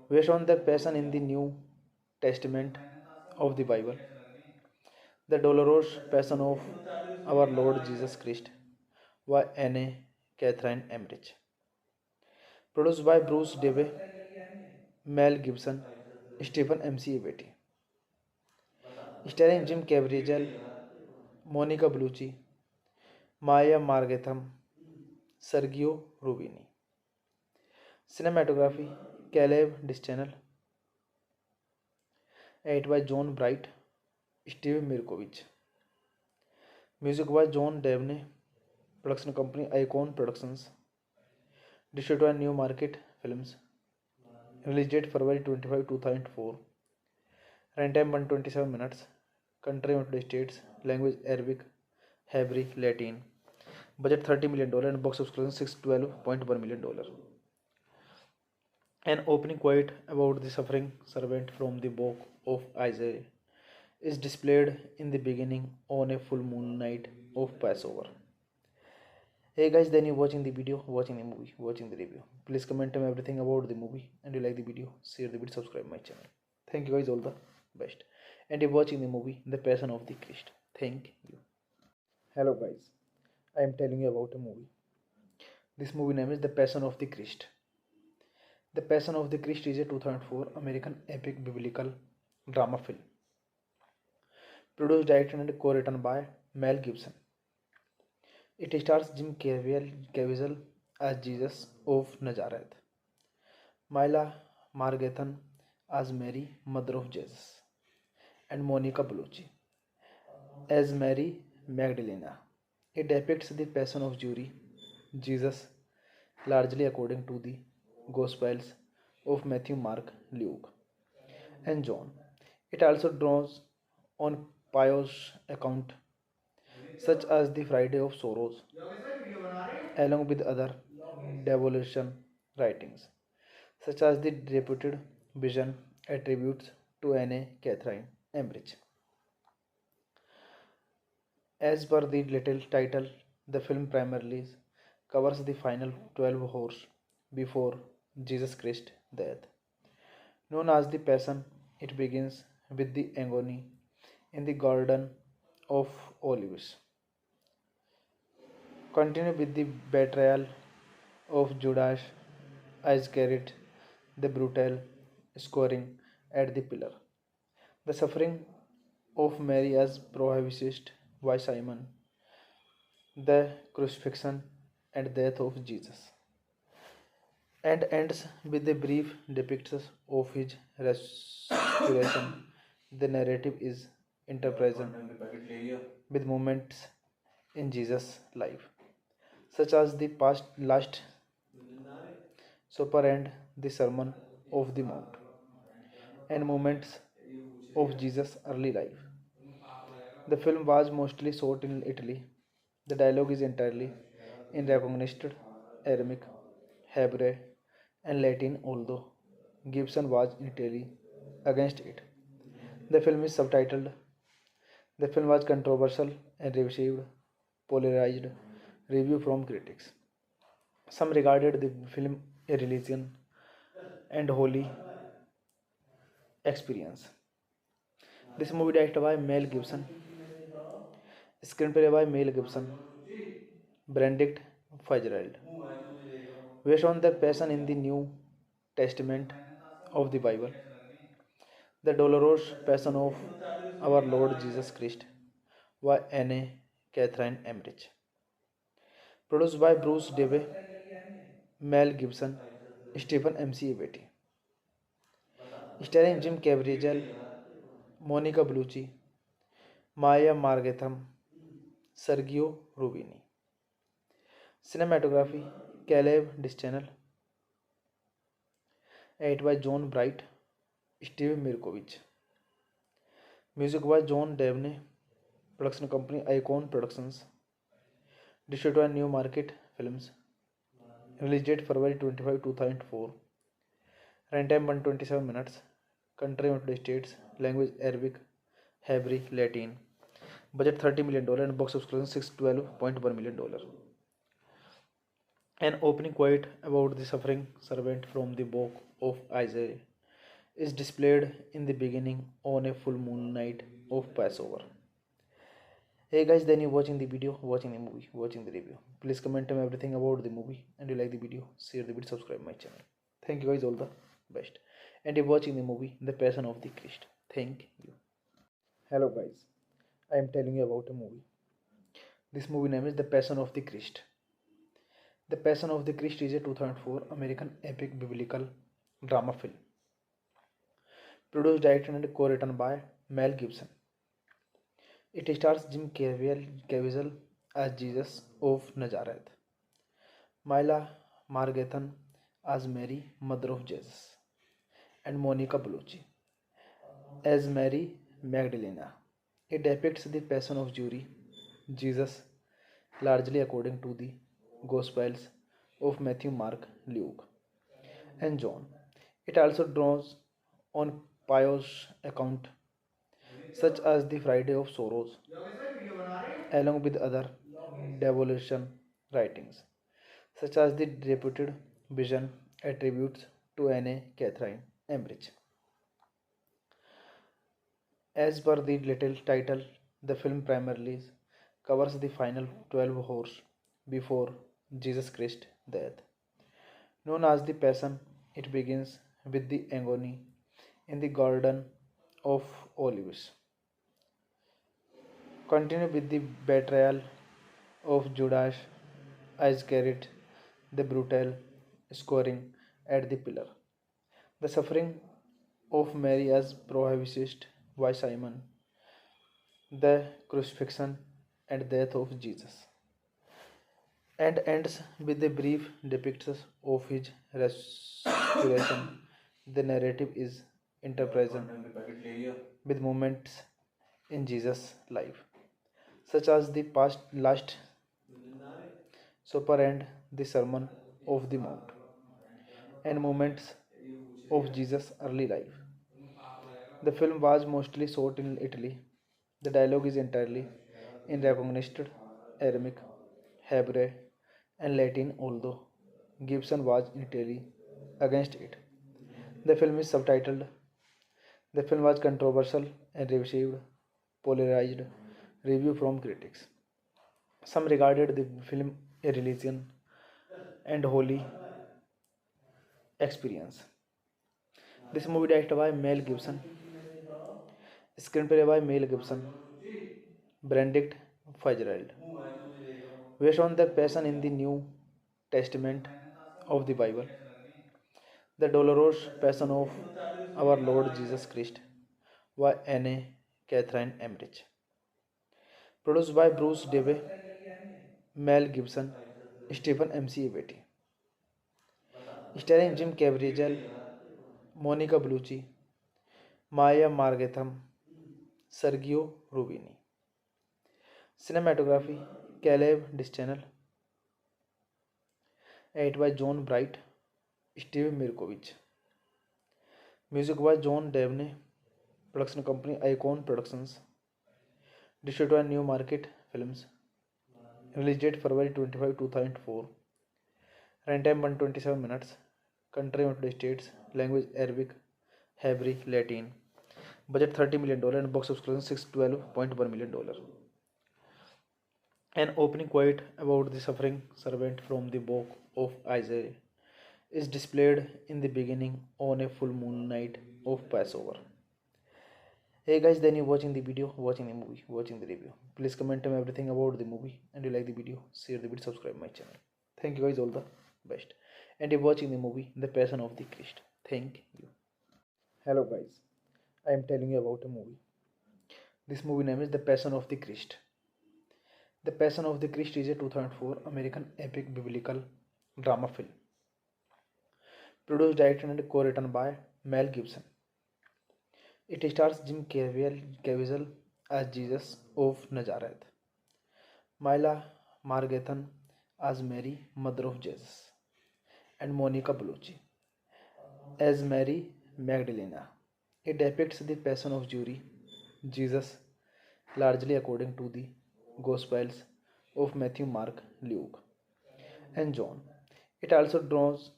based on the passion in the New Testament of the Bible, the dolorous passion of our Lord Jesus Christ by Anne Catherine Emmerich. Produced by Bruce Debe, Mel Gibson, Stephen M.C. Beatty. Starring Jim Caviezel, Monica Bellucci, Maya Margatham, Sergio Rubini. Cinematography, Caleb Distanel. Edited by John Bright, Steve Mirkovich. Music by John Devney. Production company Icon Productions. Distributed by New Market Films. Release date February 25, 2004. Runtime 127 minutes. Country United States. Language Arabic, Hebrew, Latin. Budget $30 million and box office collection $612.1 million. An opening quote about the suffering servant from the book of Isaiah is displayed in the beginning on a full moon night of Passover. Hey guys, then you watching the video, watching the movie, watching the review. Please comment on everything about the movie, and you like the video, share the video, subscribe my channel. Thank you guys, all the best. And you're watching the movie The Passion of the Christ. Thank you. Hello guys, I am telling you about a movie. This movie name is The Passion of the Christ. The Passion of the Christ is a 2004 American epic biblical drama film. Produced, directed and co-written by Mel Gibson. It stars Jim Caviezel as Jesus of Nazareth, Mila Margarethan as Mary, mother of Jesus, and Monica Bellucci as Mary Magdalena. It depicts the passion of Jesus, largely according to the Gospels of Matthew, Mark, Luke, and John. It also draws on pious account such as the Friday of Sorrows, along with other devotion writings, such as the reputed vision attributes to Anne Catherine Emmerich. As per the little title, the film primarily covers the final 12 hours before Jesus Christ's death. Known as the Passion, it begins with the agony in the Garden of Olives, continue with the betrayal of Judas Iscariot, the brutal scoring at the pillar, the suffering of Mary as prohibited by Simon, the crucifixion and death of Jesus, and ends with a brief depiction of his restoration. The narrative is interpresent with moments in Jesus' life, such as the past last supper and the Sermon of the Mount, and moments of Jesus' early life. The film was mostly shot in Italy. The dialogue is entirely in recognized Aramaic, Hebrew, and Latin, although Gibson was entirely against it. The film is subtitled. The film was controversial and received polarized review from critics. Some regarded the film a religion and holy experience. This movie directed by Mel Gibson, screenplay by Mel Gibson, Benedict Fitzgerald, based on the passion in the New Testament of the Bible, the dolorous passion of our Lord Jesus Christ by Anne Catherine Emmerich. Produced by Bruce Debe, Mel Gibson, Stephen M.C. Beatty. Starring Jim Caviezel, Monica Bellucci, Maya Margatham, Sergio Rubini. Cinematography, Caleb Dischanel. Edited by John Bright, Steve Mirkovich. Music by John Devney. Production company Icon Productions. Distributed by New Market Films. Release date February 25, 2004. Runtime 127 minutes. Country United States. Language Arabic, Hebrew, Latin. Budget $30 million and box office collection $612.1 million. An opening quote about the suffering servant from the book of Isaiah is displayed in the beginning on a full moon night of Passover. Hey guys, then you watching the video, watching the movie, watching the review. Please comment on everything about the movie, and you like the video, share the video, subscribe my channel. Thank you guys, all the best. And you're watching the movie The Passion of the Christ. Thank you. Hello guys, I am telling you about a movie. This movie name is The Passion of the Christ. The Passion of the Christ is a 2004 American epic biblical drama film. Produced, directed, and co-written by Mel Gibson. It stars Jim Caviezel as Jesus of Nazareth, Mila Margarethan as Mary, mother of Jesus, and Monica Bellucci as Mary Magdalena. It depicts the passion of Jesus, largely according to the Gospels of Matthew, Mark, Luke, and John. It also draws on pious accounts such as the Friday of Sorrows, along with other devotion writings, such as the reputed vision attributes to Anne Catherine Emmerich. As per the little title, the film primarily covers the final 12 hours before Jesus Christ's death. Known as the Passion, it begins with the agony in the Garden of Olives, continue with the betrayal of Judas Iscariot, the brutal scoring at the pillar, the suffering of Mary as prohibited by Simon, the crucifixion and death of Jesus, and ends with a brief depiction of his restoration. The narrative is interpresent with moments in Jesus' life, such as the past last supper and the Sermon of the Mount, and moments of Jesus' early life. The film was mostly shot in Italy. The dialogue is entirely in recognized Aramaic, Hebrew, and Latin, although Gibson was entirely against it. The film is subtitled. The film was controversial and received polarized review from critics. Some regarded the film a religion and holy experience. This movie directed by Mel Gibson, screenplay by Mel Gibson, Benedict Fitzgerald, based on the passion in the New Testament of the Bible, the dolorous passion of our Lord Jesus Christ by Anne Catherine Emmerich. Produced by Bruce Debe, Mel Gibson, Stephen M.C. Beatty. Starring Jim Caviezel, Monica Bellucci, Maya Margatham, Sergio Rubini. Cinematography Caleb Distanel. Edited by John Bright, Steve Mirkovich. Music by John Devney. Production company Icon Productions. Distributed by New Market Films. Release date February 25, 2004. Runtime 127 minutes. Country United States. Language Arabic, Hebrew, Latin. Budget $30 million and box office collection $612.1 million. An opening quote about the suffering servant from the book of Isaiah is displayed in the beginning on a full moon night of Passover. Hey guys, then you watching the video, watching the movie, watching the review. Please comment on everything about the movie, and you like the video, share the video, subscribe my channel. Thank you guys, all the best. And you're watching the movie The Passion of the Christ. Thank you. Hello guys, I am telling you about a movie. This movie name is The Passion of the Christ. The Passion of the Christ is a 2004 American epic biblical drama film. Produced, directed and co-written by Mel Gibson. It stars Jim Caviezel as Jesus of Nazareth, Mila Margarethan as Mary, mother of Jesus, and Monica Bellucci as Mary Magdalena. It depicts the passion of Jesus, largely according to the Gospels of Matthew, Mark, Luke, and John. It also draws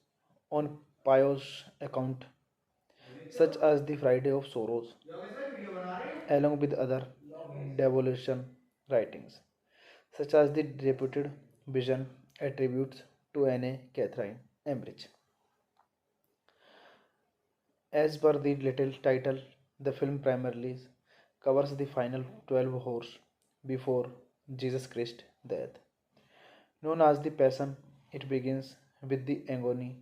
on pious accounts such as the Friday of Sorrows, along with other devotion writings, such as the reputed vision attributes to Anne Catherine Emmerich. As per the little title, the film primarily covers the final 12 hours before Jesus Christ's death. Known as the Passion, it begins with the agony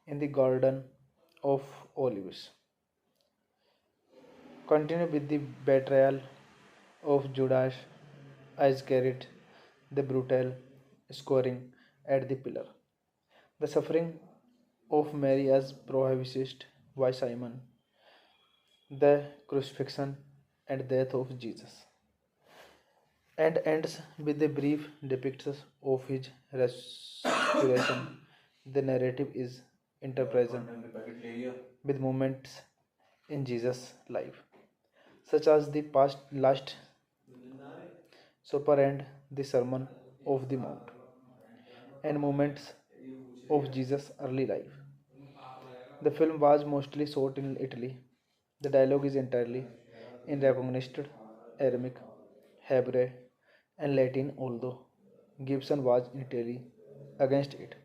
in the Garden of Olives, continue with the betrayal of Judas Iscariot, the brutal scoring at the pillar, the suffering of Mary as prohibited by Simon, the crucifixion and death of Jesus, and ends with a brief depiction of his resurrection. The narrative is interpresent with moments in Jesus' life, such as the past last supper and the Sermon of the Mount, and moments of Jesus' early life. The film was mostly shot in Italy. The dialogue is entirely in recognized Aramaic, Hebrew, and Latin, although Gibson was entirely against it.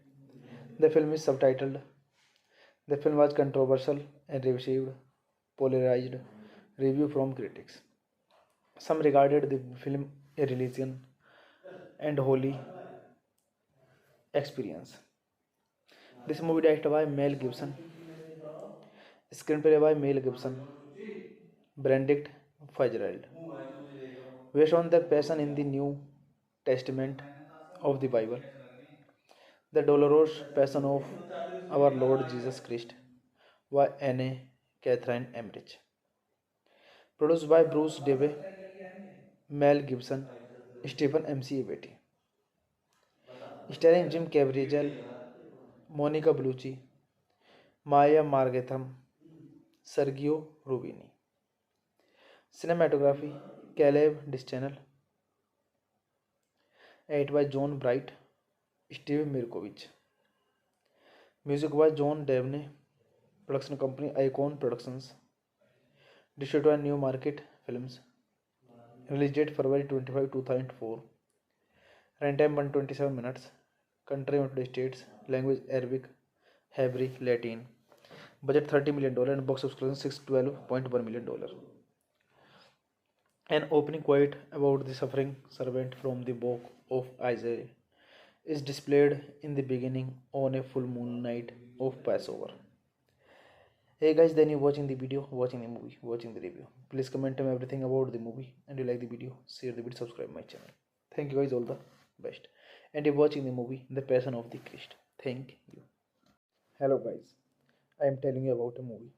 The film is subtitled. The film was controversial and received polarized review from critics. Some regarded the film a religion and holy experience. This movie directed by Mel Gibson, screenplay by Mel Gibson, Benedict Fitzgerald, based on the passion in the New Testament of the Bible, the dolorous passion of our Lord Jesus Christ by Anne Catherine Emmerich. Produced by Bruce Debe, Mel Gibson, Stephen M.C. Beatty. Starring Jim Caviezel, Monica Bellucci, Maya Margatham, Sergio Rubini. Cinematography Caleb Distanel. Edited by John Bright, Steve Mirkovich. Music by John Devney. Production company Icon Productions. Distributed by New Market Films. Release date February 25, 2004. Runtime 127 minutes. Country United States. Language Arabic, Hebrew, Latin. Budget $30 million and box office collection $612.1 million. An opening quote about the suffering servant from the book of Isaiah is displayed in the beginning on a full moon night of Passover. Hey guys, then you're watching the video, watching the movie, watching the review. Please comment on everything about the movie and you like the video, share the video, subscribe my channel. Thank you guys, all the best. And you're watching the movie The Passion of the Christ. Thank you. Hello guys, I am telling you about a movie.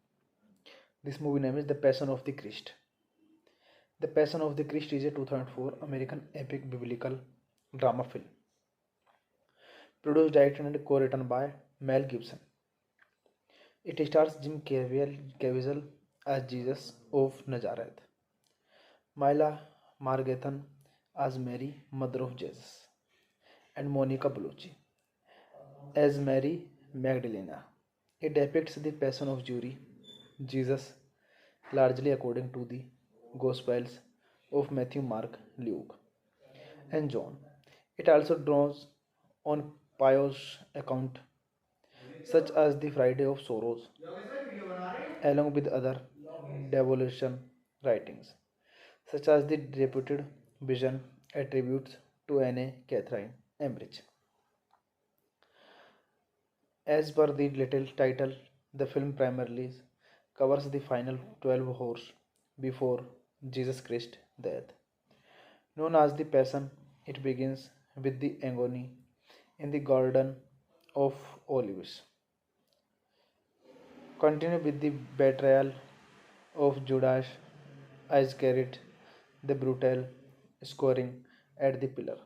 This movie name is The Passion of the Christ. The Passion of the Christ is a 2004 American epic biblical drama film. Produced, directed and co-written by Mel Gibson. It stars Jim Caviezel as Jesus of Nazareth, Mila Margathan as Mary, mother of Jesus, and Monica Bellucci as Mary Magdalena. It depicts the passion of Jesus, largely according to the Gospels of Matthew, Mark, Luke, and John. It also draws on pious accounts such as the Friday of Sorrows, along with other devotion writings, such as the reputed vision attributes to Anne Catherine Emmerich. As per the little title, the film primarily covers the final 12 hours before Jesus Christ's death. Known as the Passion, it begins with the agony in the Garden of Olives, continue with the betrayal of Judas Iscariot, the brutal scoring at the pillar,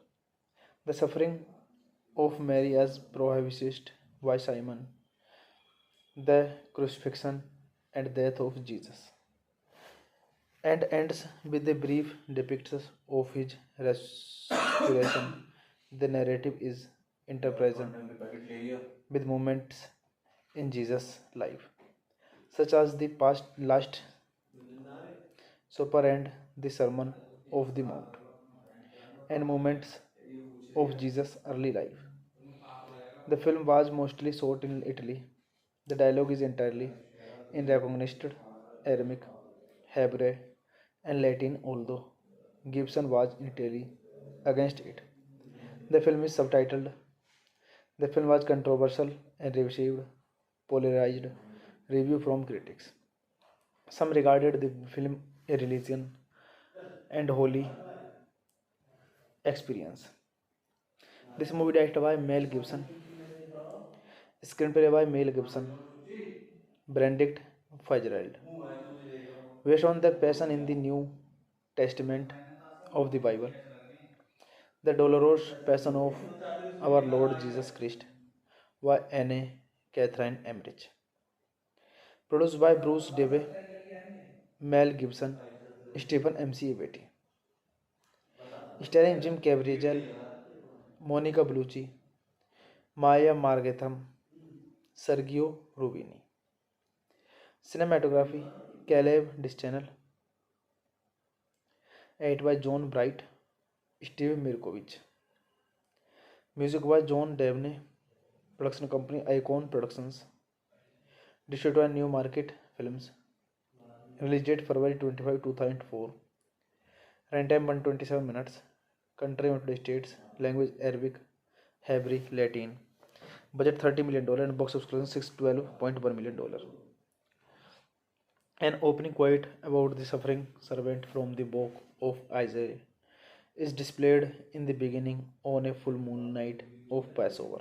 the suffering of Mary as prohibited by Simon, the crucifixion and death of Jesus, and ends with a brief depiction of his resurrection. The narrative is interpresent with moments in Jesus' life, such as the past last supper and the Sermon of the Mount, and moments of Jesus' early life. The film was mostly shot in Italy. The dialogue is entirely in recognized Aramaic, Hebrew, and Latin, although Gibson was entirely against it. The film is subtitled. The film was controversial and received polarized review from critics. Some regarded the film a religion and holy experience. This movie directed by Mel Gibson, screenplay by Mel Gibson, Benedict Fitzgerald, based on the passion in the New Testament of the Bible, the dolorous passion of our Lord Jesus Christ by Anne Catherine Emmerich. Produced by Bruce Debe, Mel Gibson, Stephen M.C. Beatty. Starring Jim Caviezel, Monica Bellucci, Maya Margatham, Sergio Rubini. Cinematography, Caleb Distanel. Edited by John Bright, Steve Mirkovich. Music by John Devney. Production company Icon Productions. Distributed by New Market Films. Release date February 25, 2004. Runtime 127 minutes. Country United States. Language Arabic, Hebrew, Latin. Budget $30 million and box office collection $612.1 million. An opening quote about the suffering servant from the book of Isaiah is displayed in the beginning on a full moon night of Passover.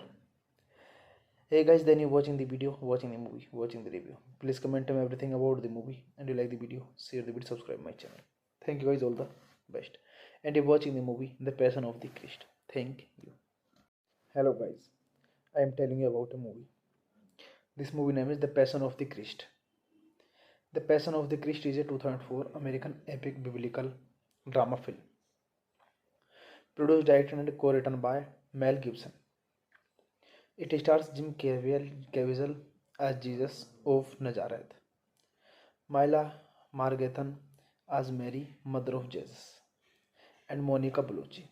Hey guys, then you're watching the video, watching the movie, watching the review. Please comment on everything about the movie and you like the video, share the video, subscribe my channel. Thank you guys, all the best. And you're watching the movie The Passion of the Christ. Thank you. Hello guys, I am telling you about a movie. This movie name is The Passion of the Christ. The Passion of the Christ is a 2004 American epic biblical drama film. Produced, directed and co-written by Mel Gibson. It stars Jim Caviezel as Jesus of Nazareth, Mila Margathan as Mary, mother of Jesus, and Monica Bellucci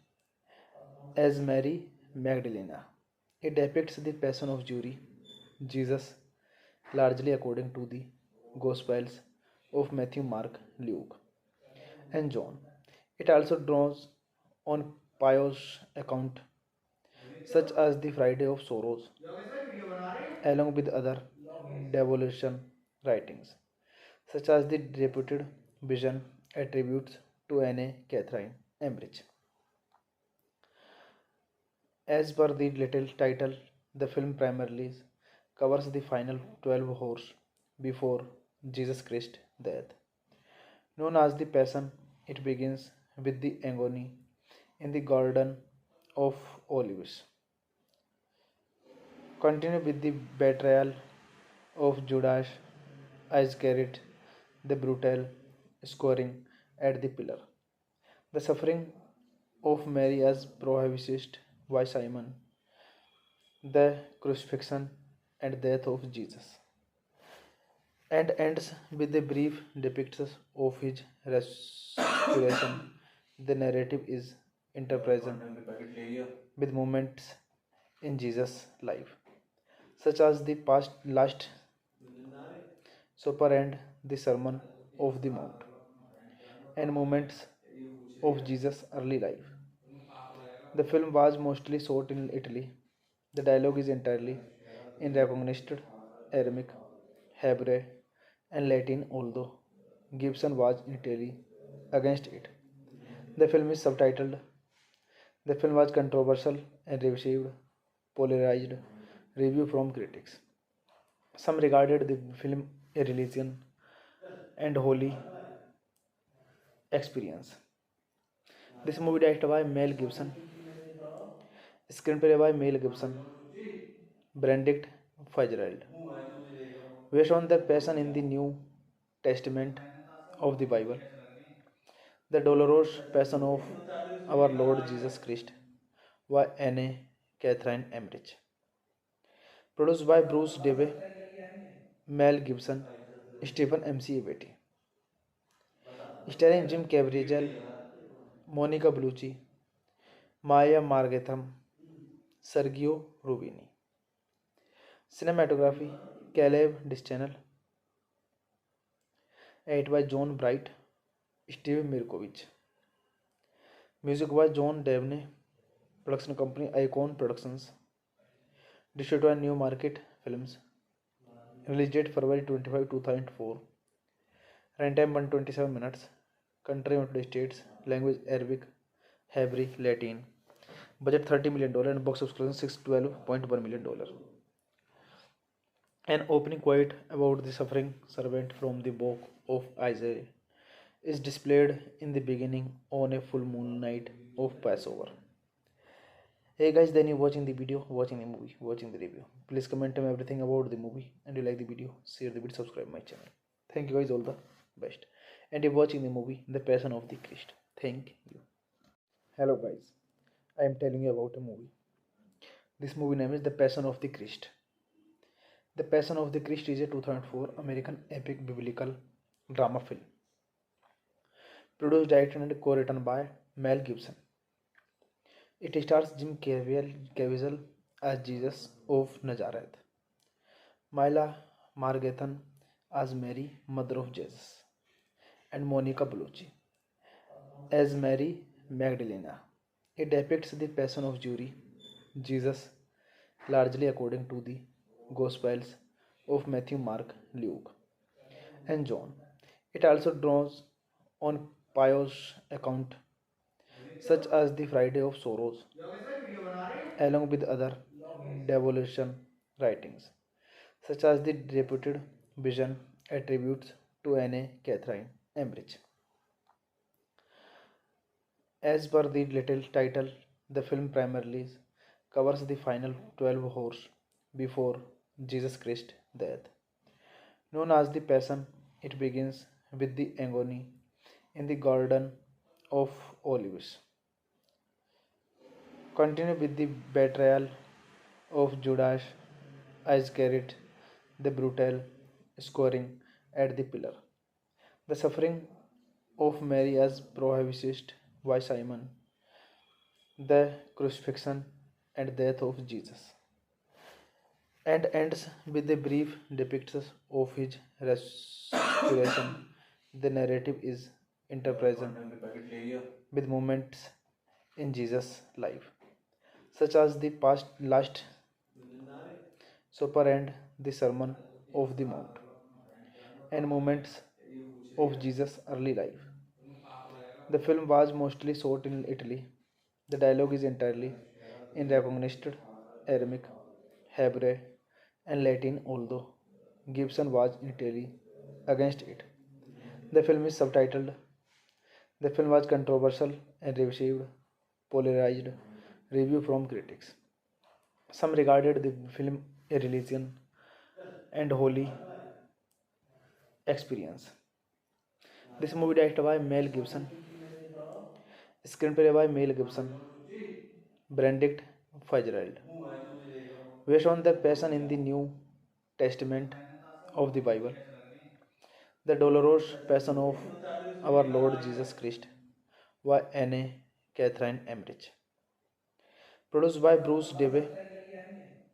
as Mary Magdalena. It depicts the passion of Jesus, largely according to the Gospels of Matthew, Mark, Luke, and John. It also draws on pious accounts such as the Friday of Sorrows, along with other devolution writings, such as the reputed vision attributes to Anne Catherine Emmerich. As per the little title, the film primarily covers the final 12 hours before Jesus Christ's death. Known as the Passion, it begins with the agony in the Garden of Olives, continue with the betrayal of Judas Iscariot, the brutal scoring at the pillar, the suffering of Mary as prohibited by Simon, the crucifixion and death of Jesus, and ends with a brief depiction of his resurrection. The narrative is interpresent with moments in Jesus' life, such as the past last supper and the Sermon of the Mount, and moments of Jesus' early life. The film was mostly shot in Italy. The dialogue is entirely in recognized Aramaic, Hebrew, and Latin, although Gibson was entirely against it. The film is subtitled. The film was controversial and received polarized review from critics. Some regarded the film a religion and holy experience. This movie directed by Mel Gibson, screenplay by Mel Gibson, Benedict Fitzgerald, based on the passion in the New Testament of the Bible, the dolorous passion of our Lord Jesus Christ by Anne Catherine Emmerich, produced by Bruce Debe, Mel Gibson, Stephen M.C. Beatty, starring Jim Caviezel, Monica Bellucci, Maya Margatham, Sergio Rubini. Cinematography Caleb Distanel, edited by John Bright, Steve Mirkovich. Music by John Devney, production company Icon Productions, distributed by New Market Films. Release date February 25, 2004. Runtime 127 minutes. Country United States. Language Arabic, Hebrew, Latin. Budget $30 million and box office collection $612.1 million. An opening quote about the suffering servant from the book of Isaiah is displayed in the beginning on a full moon night of Passover. Hey guys, then you watching the video, watching the movie, watching the review. Please comment on everything about the movie, and you like the video, share the video, subscribe my channel. Thank you guys, all the best. And you're watching the movie The Passion of the Christ. Thank you. Hello guys, I am telling you about a movie. This movie name is The Passion of the Christ. The Passion of the Christ is a 2004 American epic biblical drama film. Produced, directed and co-written by Mel Gibson. It stars Jim Caviezel as Jesus of Nazareth, Mila Margarethan as Mary, mother of Jesus, and Monica Bellucci as Mary Magdalena. It depicts the passion of Jesus, largely according to the Gospels of Matthew, Mark, Luke, and John. It also draws on pious account such as the Friday of Sorrows, along with other devolution writings, such as the reputed vision attributes to Anne Catherine Emmerich. As per the little title, the film primarily covers the final 12 hours before Jesus Christ's death. Known as the Passion, it begins with the agony in the Garden of Olives, continue with the betrayal of Judas Iscariot, the brutal scoring at the pillar, the suffering of Mary as prohibited by Simon, the crucifixion and death of Jesus, and ends with a brief depiction of his resurrection. The narrative is interpresent with moments in Jesus' life, such as the past Last Supper and the Sermon of the Mount, and moments of Jesus' early life. The film was mostly shot in Italy. The dialogue is entirely in recognized Aramaic, Hebrew, and Latin, although Gibson was entirely against it. The film is subtitled. The film was controversial and received polarized review from critics. Some regarded the film a religion and holy experience. This movie directed by Mel Gibson, screenplay by Mel Gibson, Benedict Fitzgerald, based on the passion in the New Testament of the Bible, the dolorous passion of our Lord Jesus Christ by Anne Catherine Emmerich. Produced by Bruce Debe,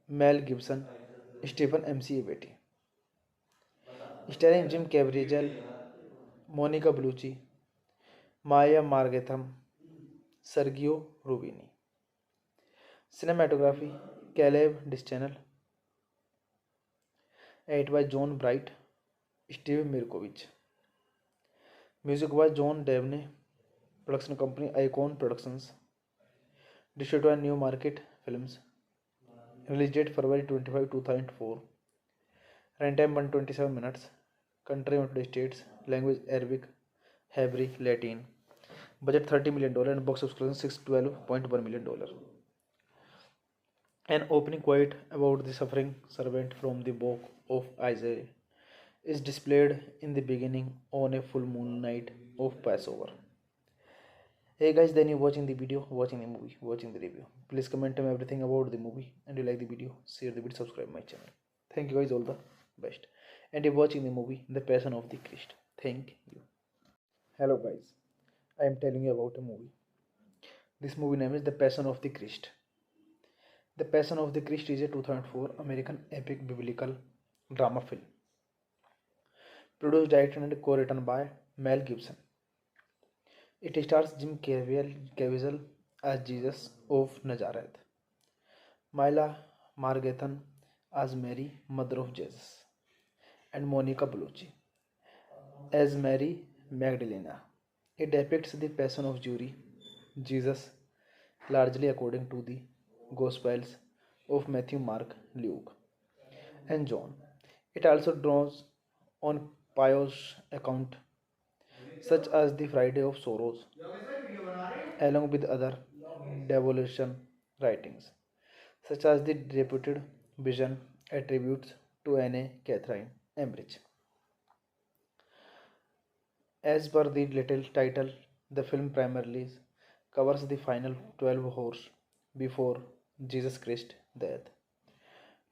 Mel Gibson, Stephen M.C. Beatty. Starring Jim Caviezel, Monica Bellucci, Maya Margatham, Sergio Rubini. Cinematography Caleb Distanel. Edited by John Bright, Steve Mirkovich. Music by John Devney. Production company Icon Productions. Distributed by New Market Films. Release date February 25, 2004. Runtime 127 minutes. Country United States. Language Arabic, Hebrew, Latin. Budget $30 million and box office collection $612.1 million. An opening quote about the suffering servant from the book of Isaiah is displayed in the beginning on a full moon night of Passover. Hey guys, then you watching the video, watching the movie, watching the review. Please comment on everything about the movie, and you like the video, share the video, subscribe my channel. Thank you guys, all the best. And you're watching the movie The Passion of the Christ. Thank you. Hello guys, I am telling you about a movie. This movie name is The Passion of the Christ. The Passion of the Christ is a 2004 American epic biblical drama film. Produced, directed, and co-written by Mel Gibson. It stars Jim Caviezel as Jesus of Nazareth, Mila Margarethan as Mary, mother of Jesus, and Monica Bellucci as Mary Magdalena. It depicts the passion of Jesus, largely according to the Gospels of Matthew, Mark, Luke, and John. It also draws on pious accounts such as the Friday of Sorrows, along with other devolution writings, such as the reputed vision attributes to Anne Catherine Emmerich. As per the little title, the film primarily covers the final 12 hours before Jesus Christ's death.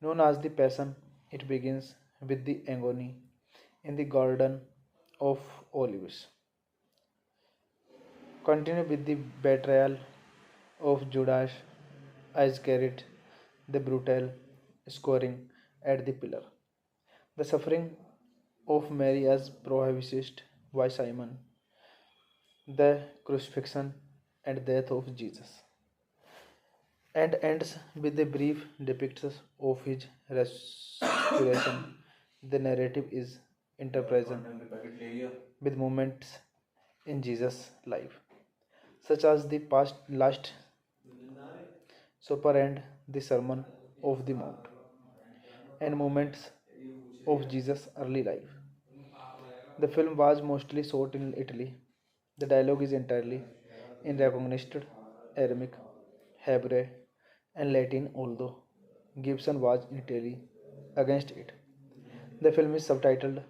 Known as the Passion, it begins with the agony in the Garden of Olives, continue with the betrayal of Judas Iscariot, the brutal scoring at the pillar, the suffering of Mary as prohibited by Simon, the crucifixion and death of Jesus, and ends with a brief depiction of his resurrection. The narrative is interpresent with moments in Jesus' life, such as the past Last Supper and the Sermon of the Mount, and moments of Jesus' early life. The film was mostly shot in Italy. The dialogue is entirely in recognized Aramaic, Hebrew, and Latin, although Gibson was entirely against it. The film is subtitled.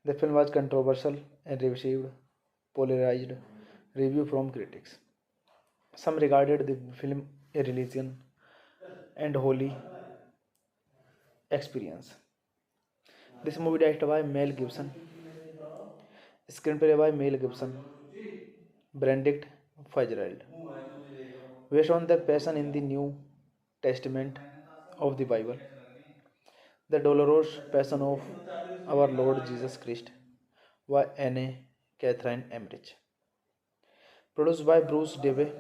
The film was controversial and received polarized review from critics. Some regarded the film a religion and holy experience. This movie directed by Mel Gibson, screenplay by Mel Gibson, Benedict Fitzgerald, based on the passion in the New Testament of the Bible, the dolorous passion of our Lord Jesus Christ by Anne Catherine Emmerich. Produced by Bruce Debe,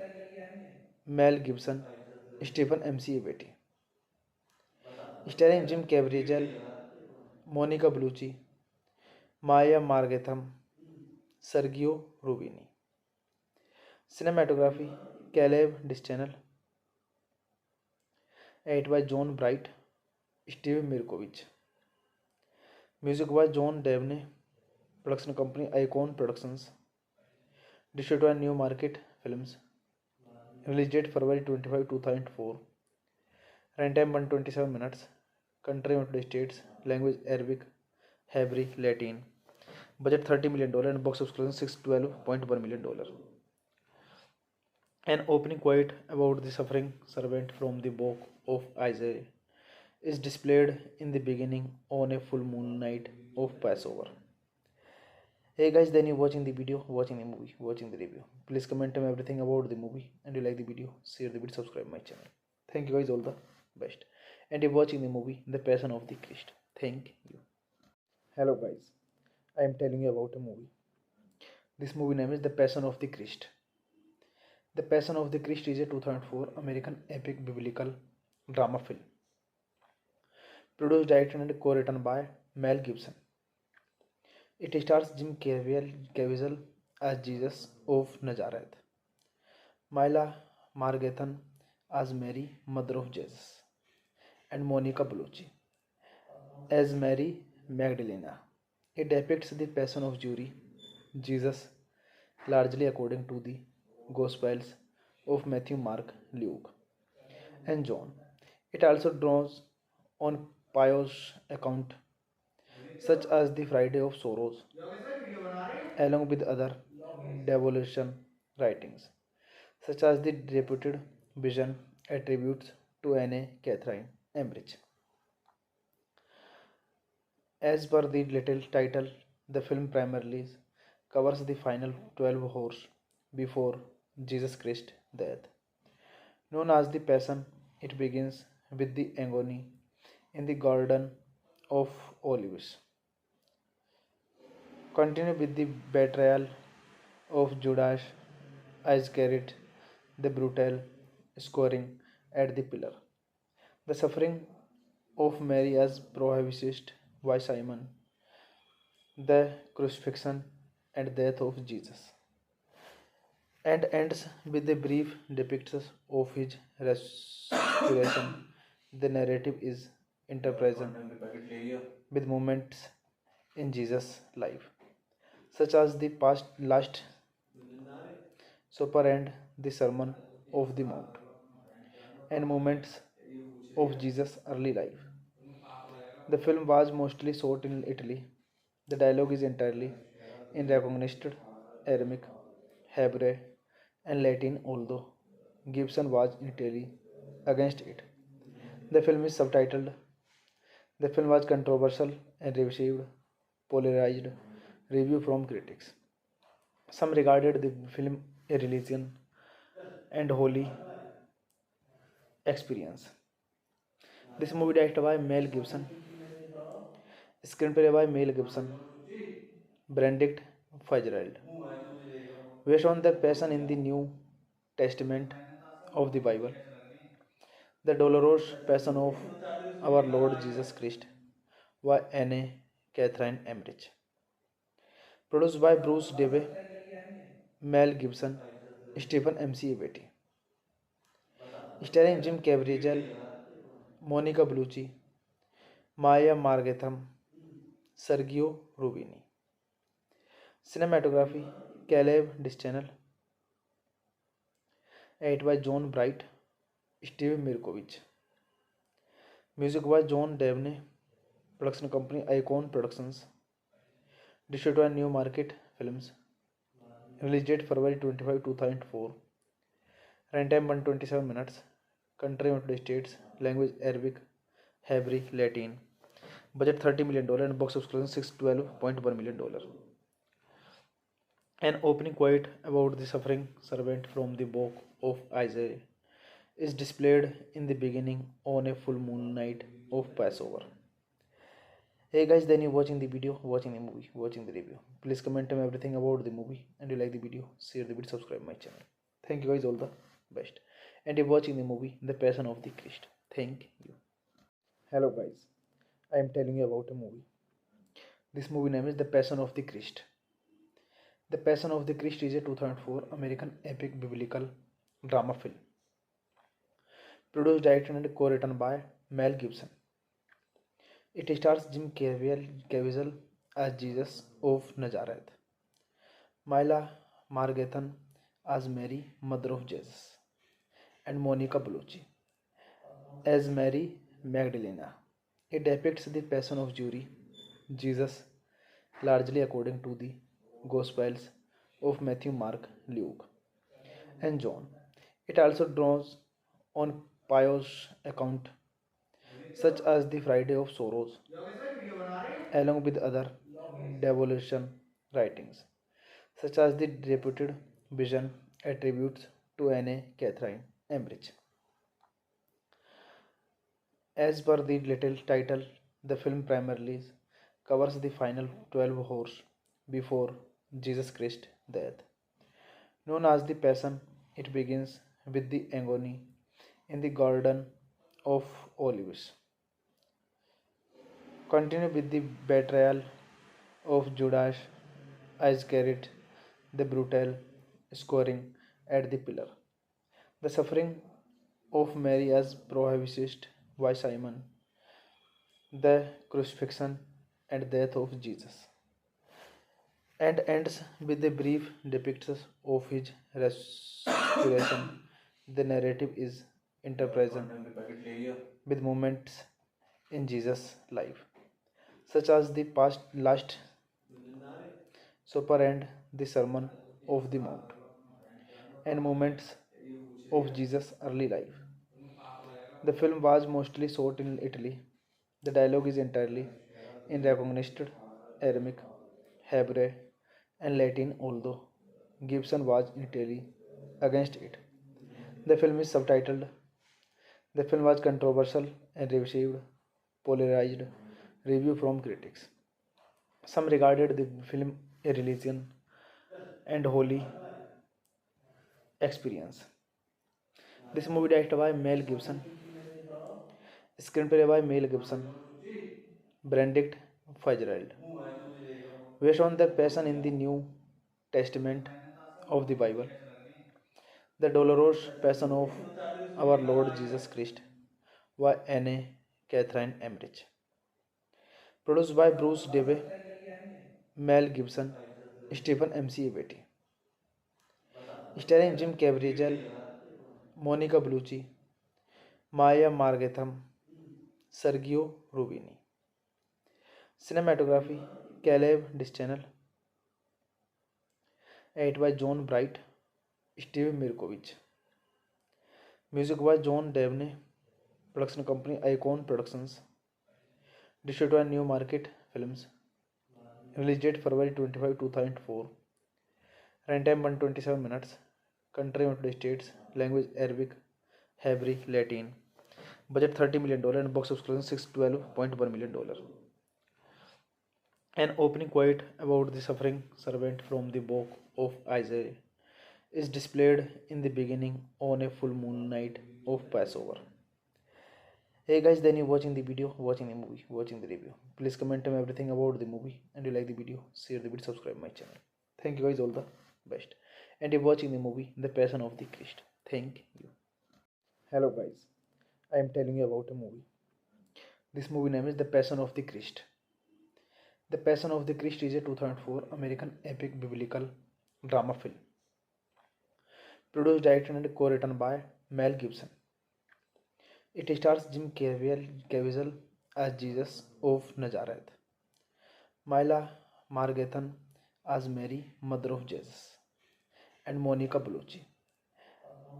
Mel Gibson, Stephen M.C. Beatty, starring Jim Caviezel, Monica Bellucci, Maya Margatham, Sergio Rubini. Cinematography Caleb Distanel, edited by John Bright, Steve Mirkovich. Music by John Devney, production company Icon Productions, distributed by New Market Films. Release date February 25, 2004. Runtime 127 minutes. Country United States. Language Arabic, Hebrew, Latin. Budget $30 million and box office collection $612.1 million. An opening quote about the suffering servant from the book of Isaiah is displayed in the beginning on a full moon night of Passover. Hey guys, then you watching the video, watching the movie, watching the review. Please comment on everything about the movie, and you like the video, share the video, subscribe my channel. Thank you guys, all the best. And you're watching the movie The Passion of the Christ. Thank you. Hello guys, I am telling you about a movie. This movie name is The Passion of the Christ. The Passion of the Christ is a 2004 American epic biblical drama film. Produced, directed and co-written by Mel Gibson. It stars Jim Caviezel as Jesus of Nazareth, Mila Margarethan as Mary, mother of Jesus, and Monica Bellucci as Mary Magdalena. It depicts the passion of Jesus, largely according to the Gospels of Matthew, Mark, Luke, and John. It also draws on pious accounts such as the Friday of Sorrows, along with other devotion writings, such as the reputed vision attributes to Anne Catherine Emmerich. As per the little title, the film primarily covers the final 12 hours before Jesus Christ's death. Known as the Passion, it begins with the agony in the Garden of Olives, continue with the betrayal of Judas Iscariot, the brutal scoring at the pillar, the suffering of Mary as prohibited by Simon, the crucifixion and death of Jesus, and ends with a brief depiction of his resurrection. The narrative is interpreted with moments in Jesus' life, such as the past last supper and the Sermon of the Mount, and moments of Jesus' early life. The film was mostly shot in Italy. The dialogue is entirely in recognized Aramaic, Hebrew, and Latin, although Gibson was entirely against it. The film is subtitled. The film was controversial and received polarized review from critics. Some regarded the film a religion and holy experience. This movie directed by Mel Gibson, screenplay by Mel Gibson, Benedict Fitzgerald, based on the passion in the New Testament of the Bible, the dolorous passion of our Lord Jesus Christ by Anne Catherine Emmerich. Produced by Bruce Debe, Mel Gibson, Stephen M.C. Beatty. Starring Jim Caviezel, Monica Bellucci, Maya Margatham, Sergio Rubini. Cinematography Caleb Distanel, edited by John Bright, Steve Mirkovich. Music by John Devney, production company Icon Productions, distributed by New Market Films. Release date February 25, 2004. Runtime 127 minutes. Country United States. Language Arabic, Hebrew, Latin. Budget $30 million and box office collection $612.1 million. An opening quote about the suffering servant from the book of Isaiah is displayed in the beginning on a full moon night of Passover. Hey guys, then you're watching the video, watching the movie, watching the review. Please comment on everything about the movie, and you like the video, share the video, subscribe my channel. Thank you guys, all the best. and you're watching the movie The Passion of the Christ. Thank you. Hello guys, I am telling you about a movie. This movie name is The Passion of the Christ. The Passion of the Christ is a 2004 American epic biblical drama film, produced, directed, and co-written by Mel Gibson. It stars Jim Caviezel as Jesus of Nazareth, Myla Margethan as Mary, mother of Jesus, and Monica Bellucci as Mary Magdalena. It depicts the passion of Jesus, largely according to the Gospels of Matthew, Mark, Luke, and John. It also draws on pious accounts such as the Friday of Sorrows, along with other devotion writings, such as the reputed vision attributes to Anne Catherine Emmerich. As per the little title, the film primarily covers the final 12 hours before Jesus Christ's death. Known as the Passion, it begins with the agony in the Garden of Olives, continue with the betrayal of Judas Iscariot, the brutal scoring at the pillar, the suffering of Mary as prohibited by Simon, the crucifixion and death of Jesus, and ends with a brief depiction of his resurrection. The narrative is interpresent with moments in Jesus' life, such as the past last supper and the Sermon of the Mount, and moments of Jesus' early life. The film was mostly shot in Italy. The dialogue is entirely in recognized Aramaic, Hebrew, and Latin, although Gibson was entirely against it. The film is subtitled. The film was controversial and received polarized review from critics. Some regarded the film a religion and holy experience. This movie directed by Mel Gibson, screenplay by Mel Gibson, Benedict Fitzgerald, based on the passion in the New Testament of the Bible, the dolorous passion of our Lord Jesus Christ by Anne Catherine Emmerich, produced by Bruce Debe, Mel Gibson, Stephen M.C. Beatty, starring Jim Caviezel, Monica Bellucci, Maya Margatham, Sergio Rubini. Cinematography Caleb Distanel, edited by John Bright, Steve Mirkovich. Music by John Devney, production company Icon Productions, distributed by New Market Films. Release date February 25, 2004. Runtime 127 minutes. Country United States. Language Arabic, Hebrew, Latin. Budget $30 million and box office collection $612.1 million. An opening quote about the suffering servant from the book of Isaiah is displayed in the beginning on a full moon night of Passover. Hey guys, then you're watching the video, watching the movie, watching the review. Please comment on everything about the movie, and you like the video, share the video, subscribe my channel. Thank you guys, all the best. And you're watching the movie The Passion of the Christ. Thank you. Hello guys, I am telling you about a movie. This movie name is The Passion of the Christ. The Passion of the Christ is a 2004 American epic biblical drama film, produced, directed, and co-written by Mel Gibson. It stars Jim Caviezel as Jesus of Nazareth, Myla Margethan as Mary, mother of Jesus, and Monica Bellucci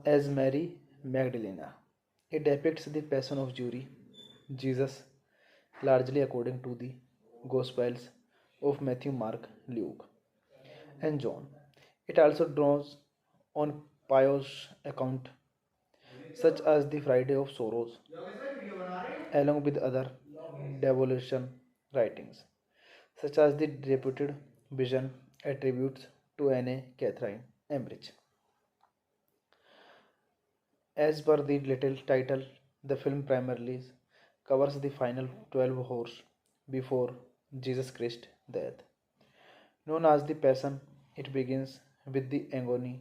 as Mary Magdalena. It depicts the passion of Jesus, largely according to the Gospels of Matthew, Mark, Luke, and John. It also draws on pious accounts such as the Friday of Sorrows, along with other devotion writings, such as the reputed vision attributes to Anne Catherine Emmerich. As per the little title, the film primarily covers the final 12 hours before Jesus Christ's death. Known as the Passion, it begins with the agony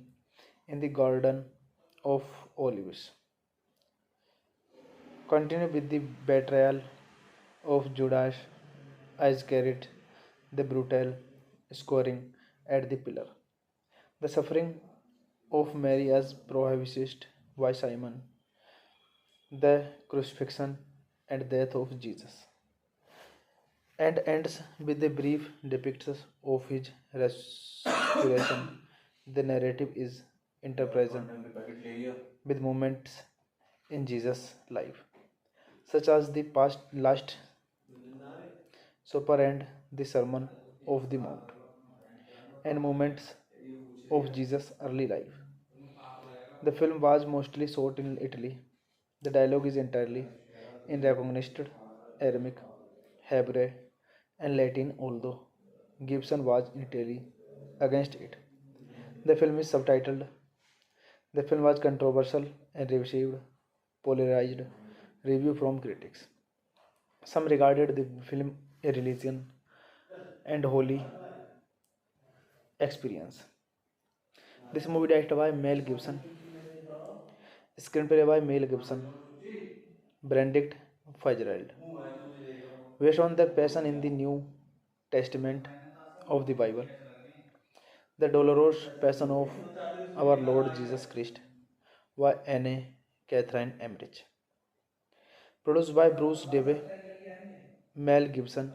in the Garden of Olives, continue with the betrayal of Judas Iscariot, the brutal scoring at the pillar, the suffering of Mary as prohibited by Simon, the crucifixion and death of Jesus, and ends with a brief depiction of his resurrection. The narrative is interpresent with moments in Jesus' life, such as the past last supper and the Sermon of the Mount, and moments of Jesus' early life. The film was mostly shot in Italy. The dialogue is entirely in recognized Aramaic, Hebrew, and Latin, although Gibson was in Italy against it. The film is subtitled. The film was controversial and received polarized review from critics. Some regarded the film a religion and holy experience. This movie directed by Mel Gibson, screenplay by Mel Gibson, Benedict Fitzgerald, based on the passion in the New Testament of the Bible, the dolorous passion of our Lord Jesus Christ by Anne Catherine Emmerich, produced by Bruce Debe, Mel Gibson,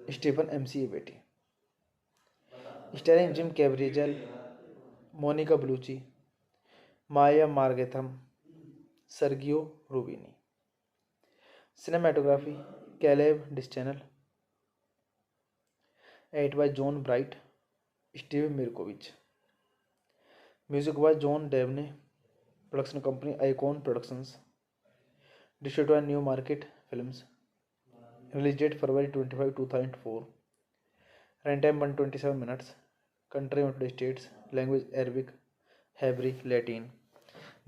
Stephen M.C. Beatty, starring Jim Caviezel, Monica Bellucci, Maya Margatham, Sergio Rubini. Cinematography Caleb Distanel, edited by John Bright, Steve Mirkovich. Music by John Devney, production company Icon Productions, distributed by New Market Films. Release date February 25, 2004. Runtime 127 minutes. Country United States. Language Arabic, Hebrew, Latin.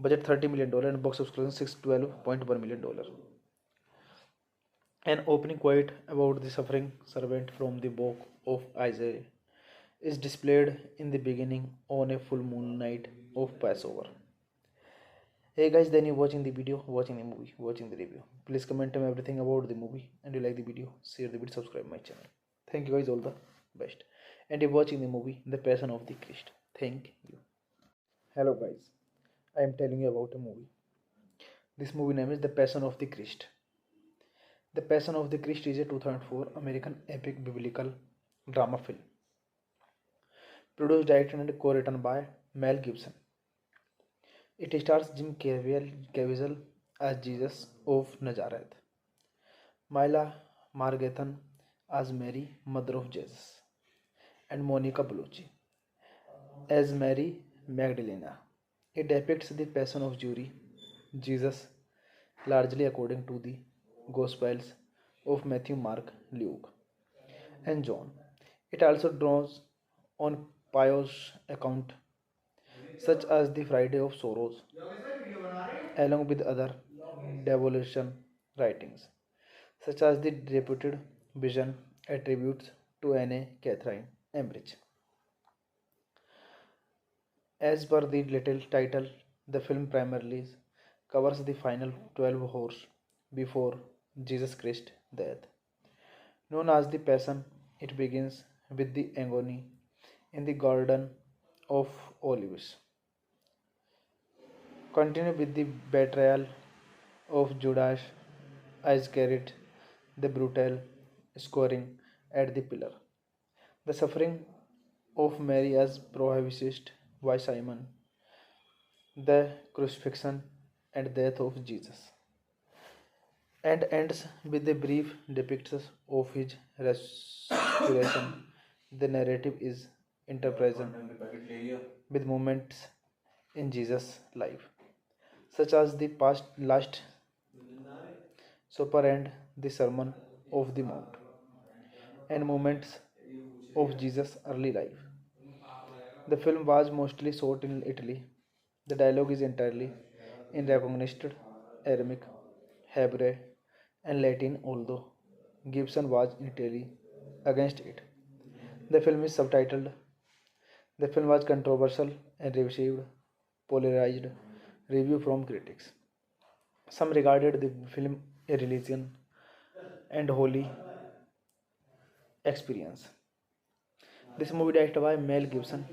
Budget $30 million and box office collection $612.1 million. An opening quote about the suffering servant from the book of Isaiah is displayed in the beginning on a full moon night of Passover. Hey guys, then you watching the video, watching the movie, watching the review. Please comment on everything about the movie, and you like the video, share the video, subscribe my channel. Thank you guys, all the best. And you're watching the movie The Passion of the Christ. Thank you. Hello guys, I am telling you about a movie. This movie name is The Passion of the Christ. The Passion of the Christ is a 2004 American epic biblical drama film. Produced, directed and co-written by Mel Gibson. It stars Jim Caviezel as Jesus of Nazareth, Mila Margathan as Mary, mother of Jesus, and Monica Bellucci as Mary Magdalena. It depicts the passion of Jesus, largely according to the Gospels of Matthew, Mark, Luke, and John. It also draws on pious accounts such as the Friday of Sorrows, along with other devotion writings, such as the reputed vision attributes to Anne Catherine Emmerich. As per the little title, the film primarily covers the final 12 hours before Jesus Christ's death. Known as the Passion, it begins with the agony in the Garden of Olives, continue with the betrayal of Judas Iscariot, the brutal scoring at the pillar, the suffering of Mary as prohibited by Simon, the crucifixion and death of Jesus, and ends with a brief depiction of his resurrection. The narrative is interpresent with moments in Jesus' life, such as the past last supper and the Sermon of the Mount, and moments of Jesus' early life. The film was mostly shot in Italy. The dialogue is entirely in recognized Aramaic, Hebrew, and Latin, although Gibson was entirely against it. The film is subtitled. The film was controversial and received polarized review from critics. Some regarded the film a religion and holy experience. This movie directed by Mel Gibson,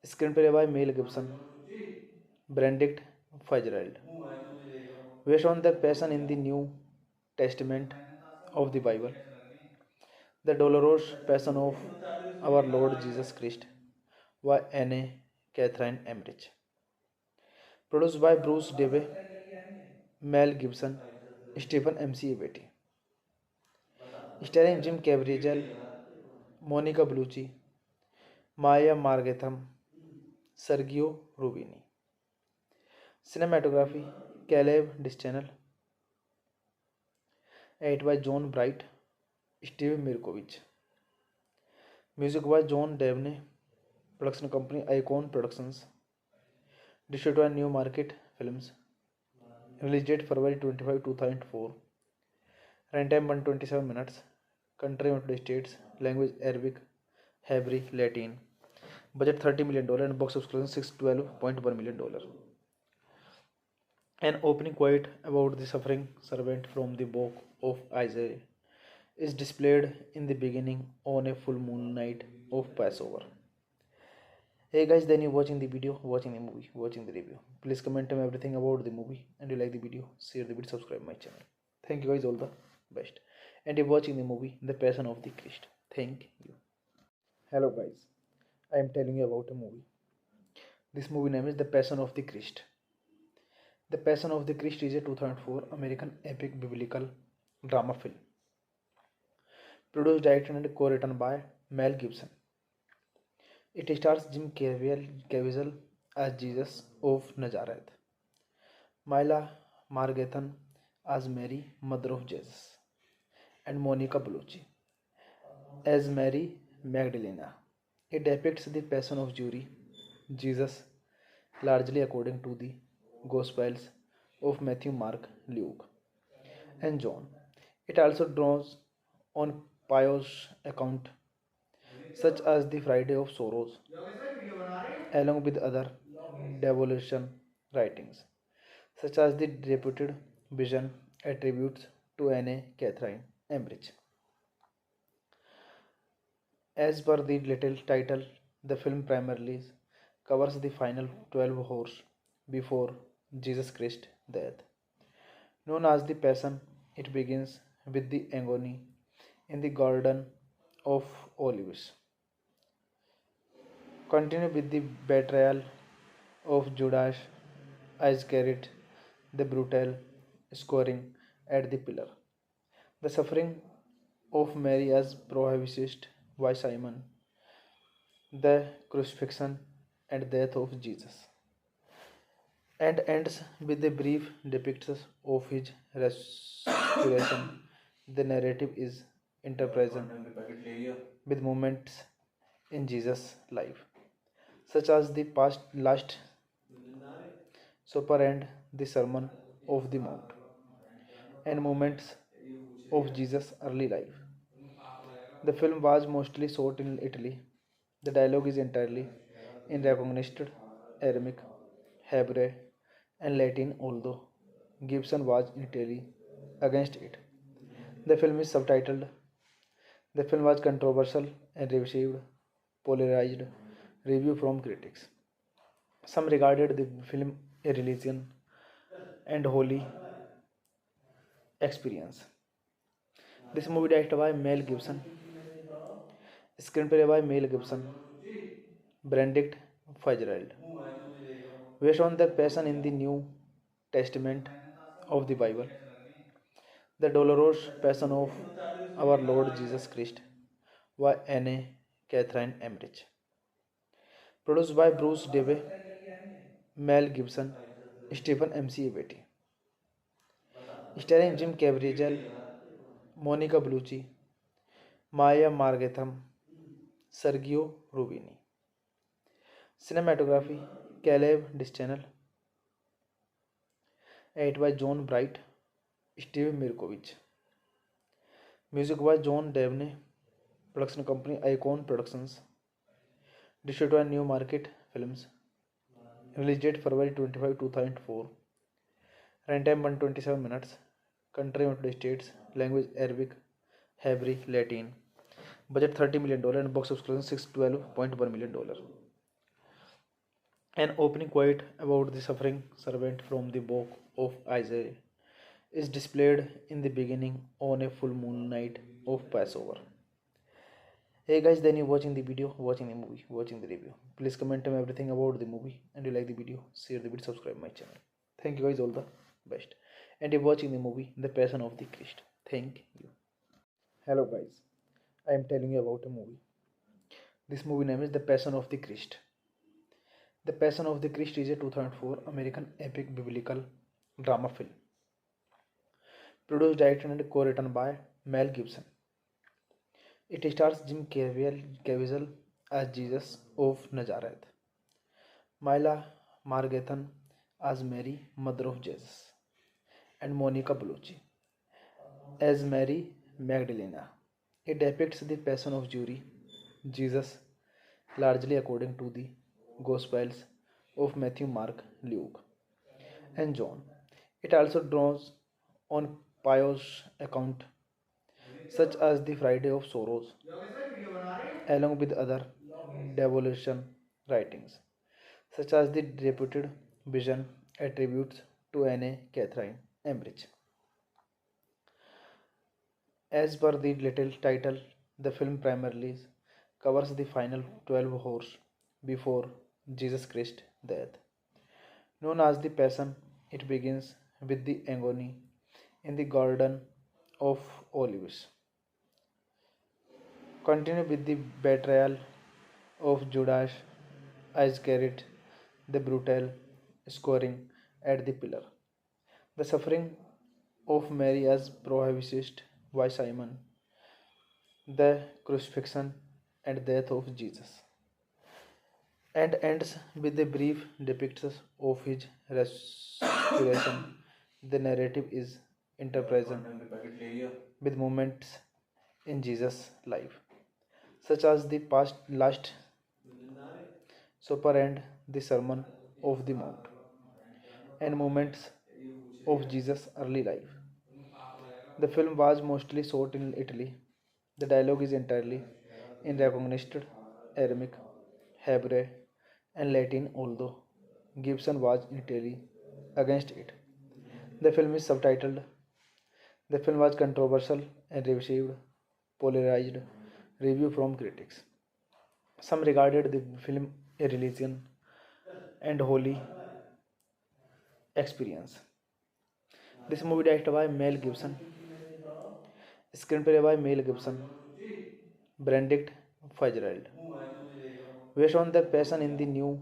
screenplay by Mel Gibson, Benedict Fitzgerald, based on the passion in the New Testament of the Bible, the dolorous passion of our Lord Jesus Christ, by Anne Catherine Emmerich. Produced by Bruce Debe, Mel Gibson, Stephen M.C. Beatty. Starring Jim Caviezel, Monica Bellucci, Maya Margatham, Sergio Rubini. Cinematography Caleb Dischanel. Edited by John Bright, Steve Mirkovich. Music by John Devney. Production company Icon Productions. Distributed by New Market Films. Release date February 25, 2004. Runtime 127 minutes. Country United States. Language Arabic, Hebrew, Latin. Budget $30 million and box office collection $612.1 million. An opening quote about the suffering servant from the book of Isaiah is displayed in the beginning on a full moon night of Passover. Hey guys, then you watching the video, watching the movie, watching the review. Please comment on everything about the movie, and you like the video, share the video, subscribe my channel. Thank you guys, all the best. And you're watching the movie The Passion of the Christ. Thank you. Hello guys, I am telling you about a movie. This movie name is The Passion of the Christ. The Passion of the Christ is a 2004 American epic biblical drama film. Produced, directed, and co-written by Mel Gibson. It stars Jim Caviezel as Jesus of Nazareth, Mila Margarethan as Mary, mother of Jesus, and Monica Bellucci as Mary Magdalena. It depicts the passion of Jesus, largely according to the Gospels of Matthew, Mark, Luke, and John. It also draws on pious accounts such as the Friday of Sorrows, along with other devotion writings, such as the reputed vision attributes to Anne Catherine Emmerich. As per the little title, the film primarily covers the final 12 hours before Jesus Christ's death. Known as the Passion, it begins with the agony in the Garden of Olives, continue with the betrayal of Judas Iscariot, the brutal scoring at the pillar, the suffering of Mary as prohibited by Simon, the crucifixion and death of Jesus, and ends with a brief depiction of his resurrection. The narrative is interpresent with moments in Jesus' life, such as the past last supper and the Sermon of the Mount, and moments of Jesus' early life. The film was mostly shot in Italy. The dialogue is entirely in recognized Aramaic, Hebrew, and Latin, although Gibson was entirely against it. The film is subtitled. The film was controversial and received polarized review from critics. Some regarded the film a religion and holy experience. This movie directed by Mel Gibson, screenplay by Mel Gibson, Benedict Fitzgerald, based on the passion in the New Testament of the Bible, the dolorous passion of our Lord Jesus Christ, by Anne Catherine Emmerich. Produced by Bruce Debe, Mel Gibson, Stephen M.C. Beatty. Starring Jim Caviezel, Monica Bellucci, Maya Margatham, Sergio Rubini. Cinematography Caleb Dischanel. Edited by John Bright, Steve Mirkovich. Music by John Devney. Production company Icon Productions. Distributed by New Market Films. Release date February 25, 2004. Runtime 127 minutes. Country United States. Language Arabic, Hebrew, Latin. Budget $30 million and box office collection $612.1 million. An opening quote about the suffering servant from the book of Isaiah is displayed in the beginning on a full moon night of Passover. Hey guys, then you watching the video, watching the movie, watching the review. Please comment on everything about the movie, and you like the video, share the video, subscribe my channel. Thank you guys, all the best. And you're watching the movie The Passion of the Christ. Thank you. Hello guys, I am telling you about a movie. This movie name is The Passion of the Christ. The Passion of the Christ is a 2004 American epic biblical drama film. Produced, directed and co-written by Mel Gibson. It stars Jim Caviezel as Jesus of Nazareth, Mila Margathan as Mary, mother of Jesus, and Monica Bellucci as Mary Magdalena. It depicts the passion of Jesus, largely according to the Gospels of Matthew, Mark, Luke, and John. It also draws on pious accounts such as the Friday of Sorrows, along with other devotion writings, such as the reputed vision attributes to Anne Catherine Emmerich. As per the little title, the film primarily covers the final 12 hours before Jesus Christ's death. Known as the Passion, it begins with the agony in the Garden of Olives, continue with the betrayal of Judas Iscariot, the brutal scoring at the pillar, the suffering of Mary as prohibited by Simon, the crucifixion and death of Jesus, and ends with a brief depiction of his resurrection. The narrative is interpresent with moments in Jesus' life, such as the past last supper and the Sermon of the Mount, and moments of Jesus' early life. The film was mostly shot in Italy. The dialogue is entirely in recognized Aramaic, Hebrew, and Latin, although Gibson was entirely against it. The film is subtitled. The film was controversial and received polarized review from critics. Some regarded the film a religion and holy experience. This movie directed by Mel Gibson, screenplay by Mel Gibson, Benedict Fitzgerald, based on the passion in the New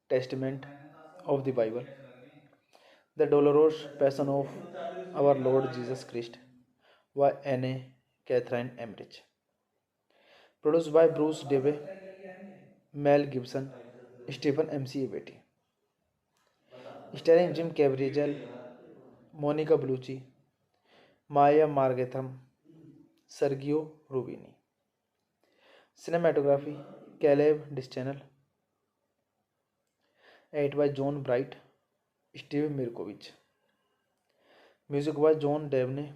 Testament of the Bible, the dolorous passion of our Lord Jesus Christ by Anne Catherine Emmerich. Produced by Bruce Debe, Mel Gibson, Stephen M.C. Beatty. Starring Jim Caviezel, Monica Bellucci, Maya Margatham, Sergio Rubini. Cinematography, Caleb Dischanel. Edited by John Bright, Steve Mirkovich. Music by John Devney.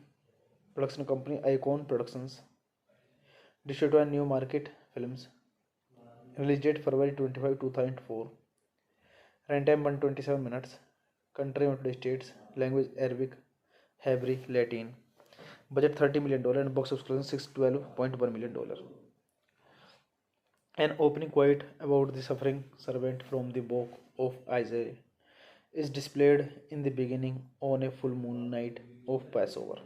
Production company Icon Productions. Distributed by New Market Films. Release date February 25, 2004. Runtime 127 minutes. Country United States. Language Arabic, Hebrew, Latin. Budget $30 million and box office collection $612.1 million. An opening quote about the suffering servant from the book of Isaiah is displayed in the beginning on a full moon night of Passover.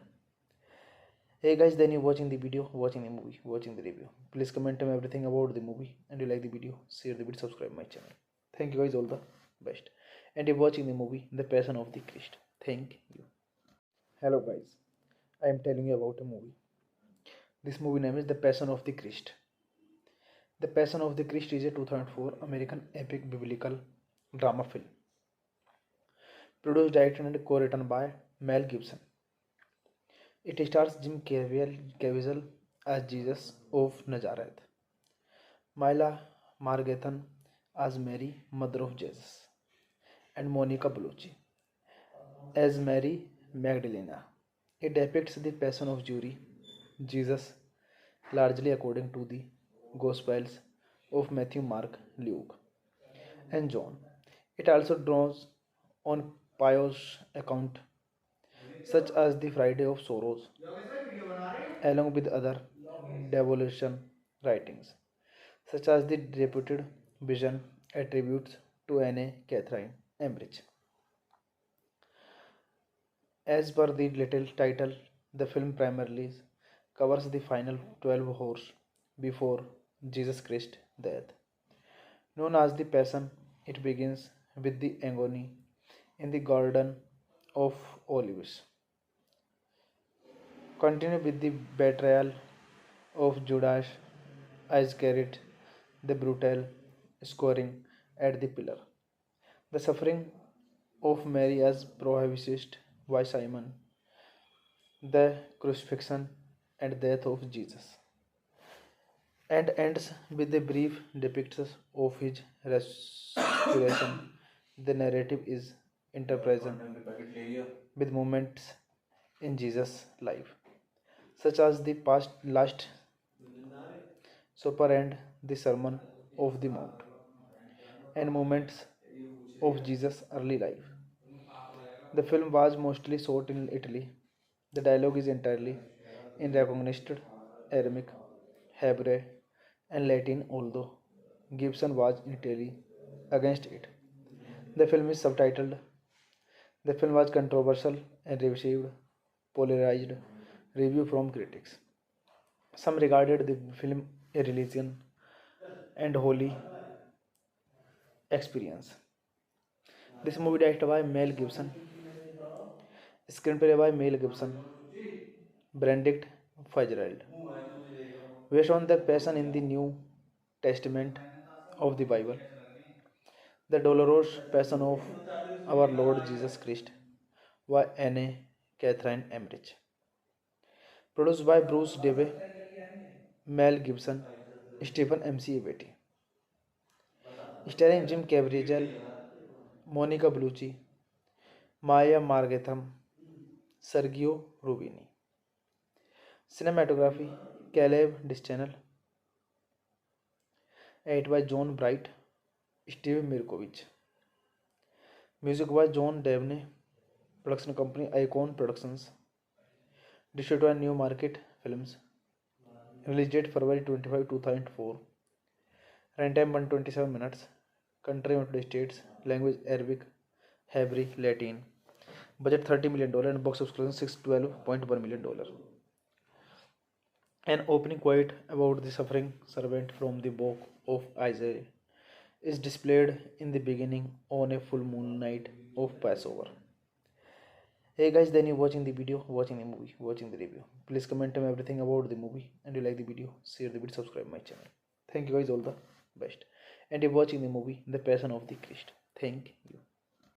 Hey guys, then you're watching the video, watching the movie, watching the review. Please comment on everything about the movie, and you like the video, share the video, subscribe my channel. Thank you guys, all the best. And you're watching the movie The Passion of the Christ. Thank you. Hello guys, I am telling you about a movie. This movie name is The Passion of the Christ. The Passion of the Christ is a 2004 American epic biblical drama film. Produced, directed, and co-written by Mel Gibson. It stars Jim Caviezel as Jesus of Nazareth, Mila Margathan as Mary, mother of Jesus, and Monica Bellucci as Mary Magdalena. It depicts the passion of Jesus, largely according to the Gospels of Matthew, Mark, Luke, and John. It also draws on pious accounts such as the Friday of Sorrows, along with other devolution writings, such as the reputed vision attributes to Anne Catherine Emmerich. As per the little title, the film primarily covers the final 12 hours before Jesus Christ's death. Known as the Passion, it begins with the agony in the Garden of Olives, continue with the betrayal of Judas Iscariot, the brutal scoring at the pillar, the suffering of Mary as prohibited by Simon, the crucifixion and death of Jesus, and ends with a brief depiction of his resurrection. The narrative is interpresent with moments in Jesus' life, such as the past last supper and the Sermon of the Mount, and moments of Jesus' early life. The film was mostly shot in Italy. The dialogue is entirely in recognized Aramaic, Hebrew, and Latin, although Gibson was initially against it. The film is subtitled. The film was controversial and received polarized review from critics. Some regarded the film a religion and holy experience. This movie directed by Mel Gibson, screenplay by Mel Gibson, Benedict Fitzgerald, based on the passion in the New Testament of the Bible, the dolorous passion of our Lord Jesus Christ by Anne Catherine Emmerich. Produced by Bruce Debe, Mel Gibson, Stephen M.C. Beatty. Starring Jim Caviezel, Monica Bellucci, Maya Margatham, Sergio Rubini. Cinematography, Caleb Distanel. Edited by John Bright, Steve Mirkovich. Music by John Devney. Production company Icon Productions. Distributed by New Market Films. Release date February 25, 2004. Runtime 127 minutes. Country United States. Language Arabic, Hebrew, Latin. Budget $30 million and box office collection $612.1 million. An opening quote about the suffering servant from the book of Isaiah is displayed in the beginning on a full moon night of Passover. Hey guys, then you watching the video, watching the movie, watching the review. Please comment on everything about the movie, and you like the video, share the video, subscribe my channel. Thank you guys, all the best. And you're watching the movie The Passion of the Christ. Thank you.